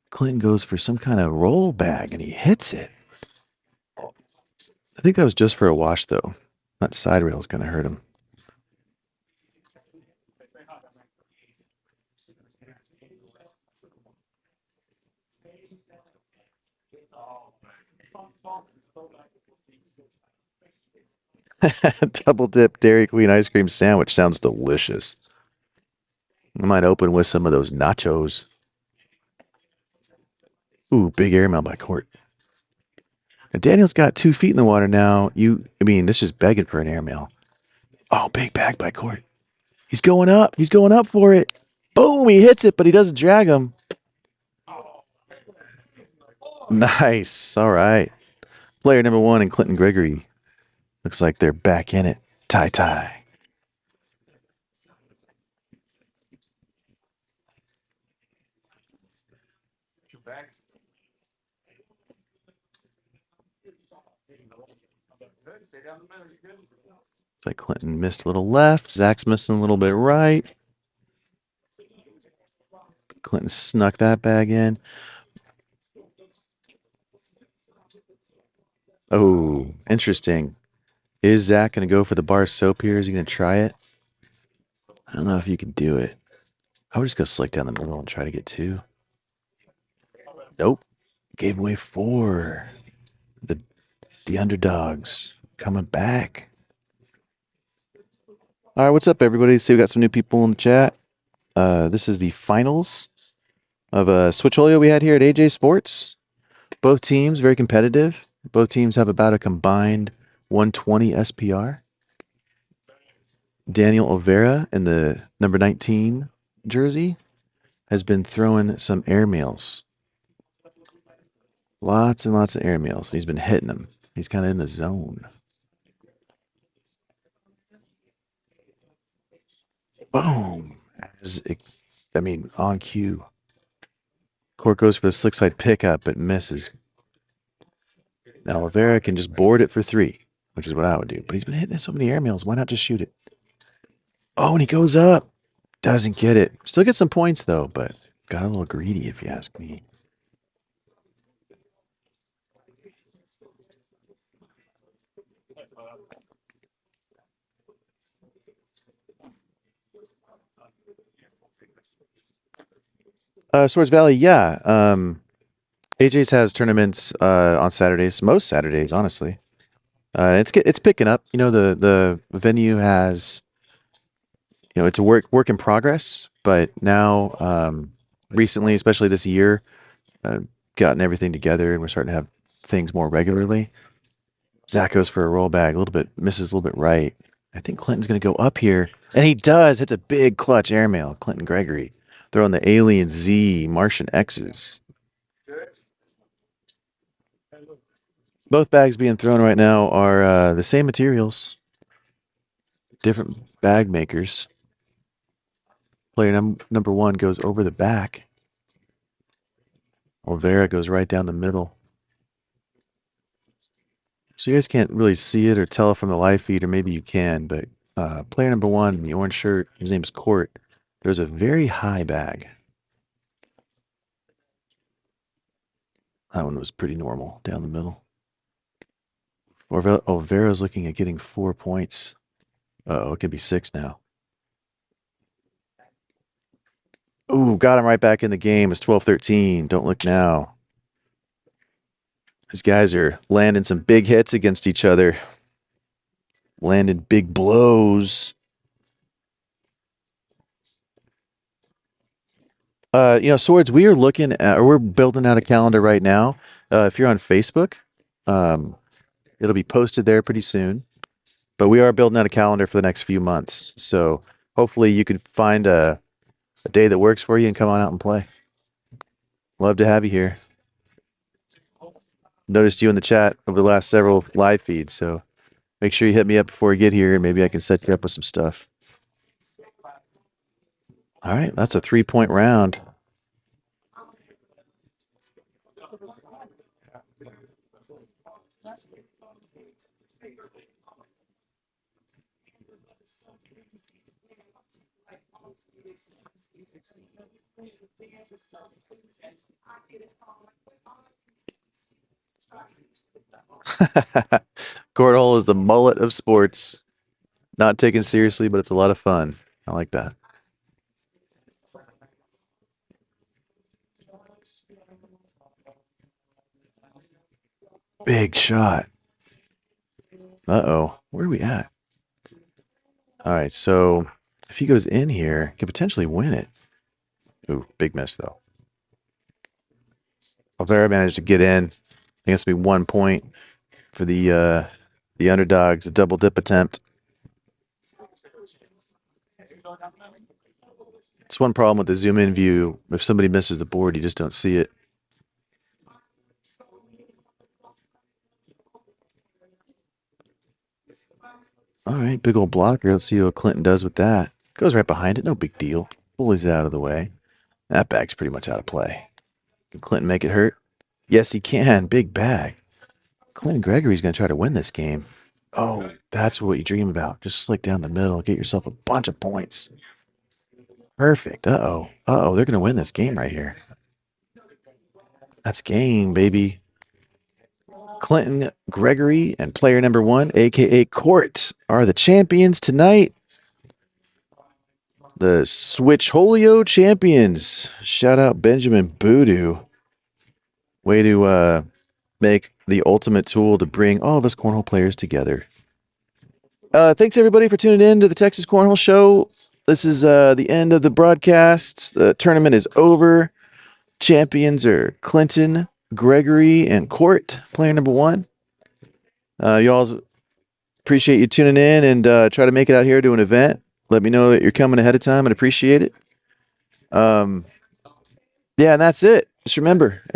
Clinton goes for some kind of roll bag, and he hits it. I think that was just for a wash, though. That side rail is going to hurt him. Double dip Dairy Queen ice cream sandwich sounds delicious. I might open with some of those nachos. Ooh, big airmail by Court. Now, Daniel's got 2 feet in the water now. This is begging for an airmail. Oh, big bag by Court. He's going up. He's going up for it. Boom, he hits it, but he doesn't drag him. Nice. All right. Player number 1 and Clinton Gregory. Looks like they're back in it. Tie. Like Clinton missed a little left. Zach's missing a little bit right. Clinton snuck that bag in. Oh, interesting. Is Zach going to go for the bar soap here? Is he going to try it? I don't know if you can do it. I would just go slick down the middle and try to get 2. Nope. Gave away 4. The underdogs coming back. All right, what's up, everybody? See, we got some new people in the chat. This is the finals of a Switch Olio we had here at AJ Sports. Both teams very competitive. Both teams have about a combined 120 SPR. Daniel Oliveira in the number 19 jersey has been throwing some airmails. Lots and lots of airmails. He's been hitting them. He's kind of in the zone. Boom. On cue. Court goes for the slick side pickup, but misses. Now Oliveira can just board it for 3, which is what I would do. But he's been hitting so many airmails. Why not just shoot it? Oh, and he goes up. Doesn't get it. Still get some points, though, but got a little greedy, if you ask me. Swords Valley, yeah. AJ's has tournaments on Saturdays, most Saturdays, honestly. It's picking up. You know, the venue has, you know, it's a work in progress, but now recently, especially this year, uh, gotten everything together and we're starting to have things more regularly. Zach goes for a roll bag, a little bit misses a little bit right. I think Clinton's going to go up here, and he does. Hits a big clutch airmail. Clinton Gregory throwing the Alien Z Martian X's. Both bags being thrown right now are the same materials, different bag makers. Player number one goes over the back. Olvera goes right down the middle. So you guys can't really see it or tell from the live feed, or maybe you can, but player number one in the orange shirt, his name's Court. There's a very high bag. That one was pretty normal down the middle. Olvera's looking at getting 4 points. Uh-oh, it could be 6 now. Ooh, got him right back in the game. It's 12-13. Don't look now. These guys are landing some big hits against each other. Landing big blows. You know, Swords, we are looking at, or we're building out a calendar right now. If you're on Facebook, it'll be posted there pretty soon. But we are building out a calendar for the next few months. So hopefully you could find a day that works for you and come on out and play. Love to have you here. Noticed you in the chat over the last several live feeds, so make sure you hit me up before you get here, and maybe I can set you up with some stuff. All right, that's a 3-point round. Cornhole is the mullet of sports. Not taken seriously, but it's a lot of fun. I like that. Big shot. Uh-oh. Where are we at? All right, so if he goes in here, he could potentially win it. Ooh, big miss, though. Olvera managed to get in. I think it's going to be 1 point for the underdogs, a double dip attempt. It's one problem with the zoom in view. If somebody misses the board, you just don't see it. All right, big old blocker. Let's see what Clinton does with that. Goes right behind it. No big deal. Bullies it out of the way. That bag's pretty much out of play. Can Clinton make it hurt? Yes, he can. Big bag. Clinton Gregory's going to try to win this game. Oh, that's what you dream about. Just slick down the middle. Get yourself a bunch of points. Perfect. Uh-oh. Uh-oh, they're going to win this game right here. That's game, baby. Clinton Gregory and player number one, a.k.a. Court, are the champions tonight. The Switch Holio champions. Shout out Benjamin Boodoo. Way to make the ultimate tool to bring all of us cornhole players together. Thanks everybody for tuning in to the Texas Cornhole Show. This is the end of the broadcast. The tournament is over. Champions are Clinton, Gregory, and Court, player number one. Y'all appreciate you tuning in and try to make it out here to an event. Let me know that you're coming ahead of time. I'd appreciate it. Yeah, and that's it. Just remember,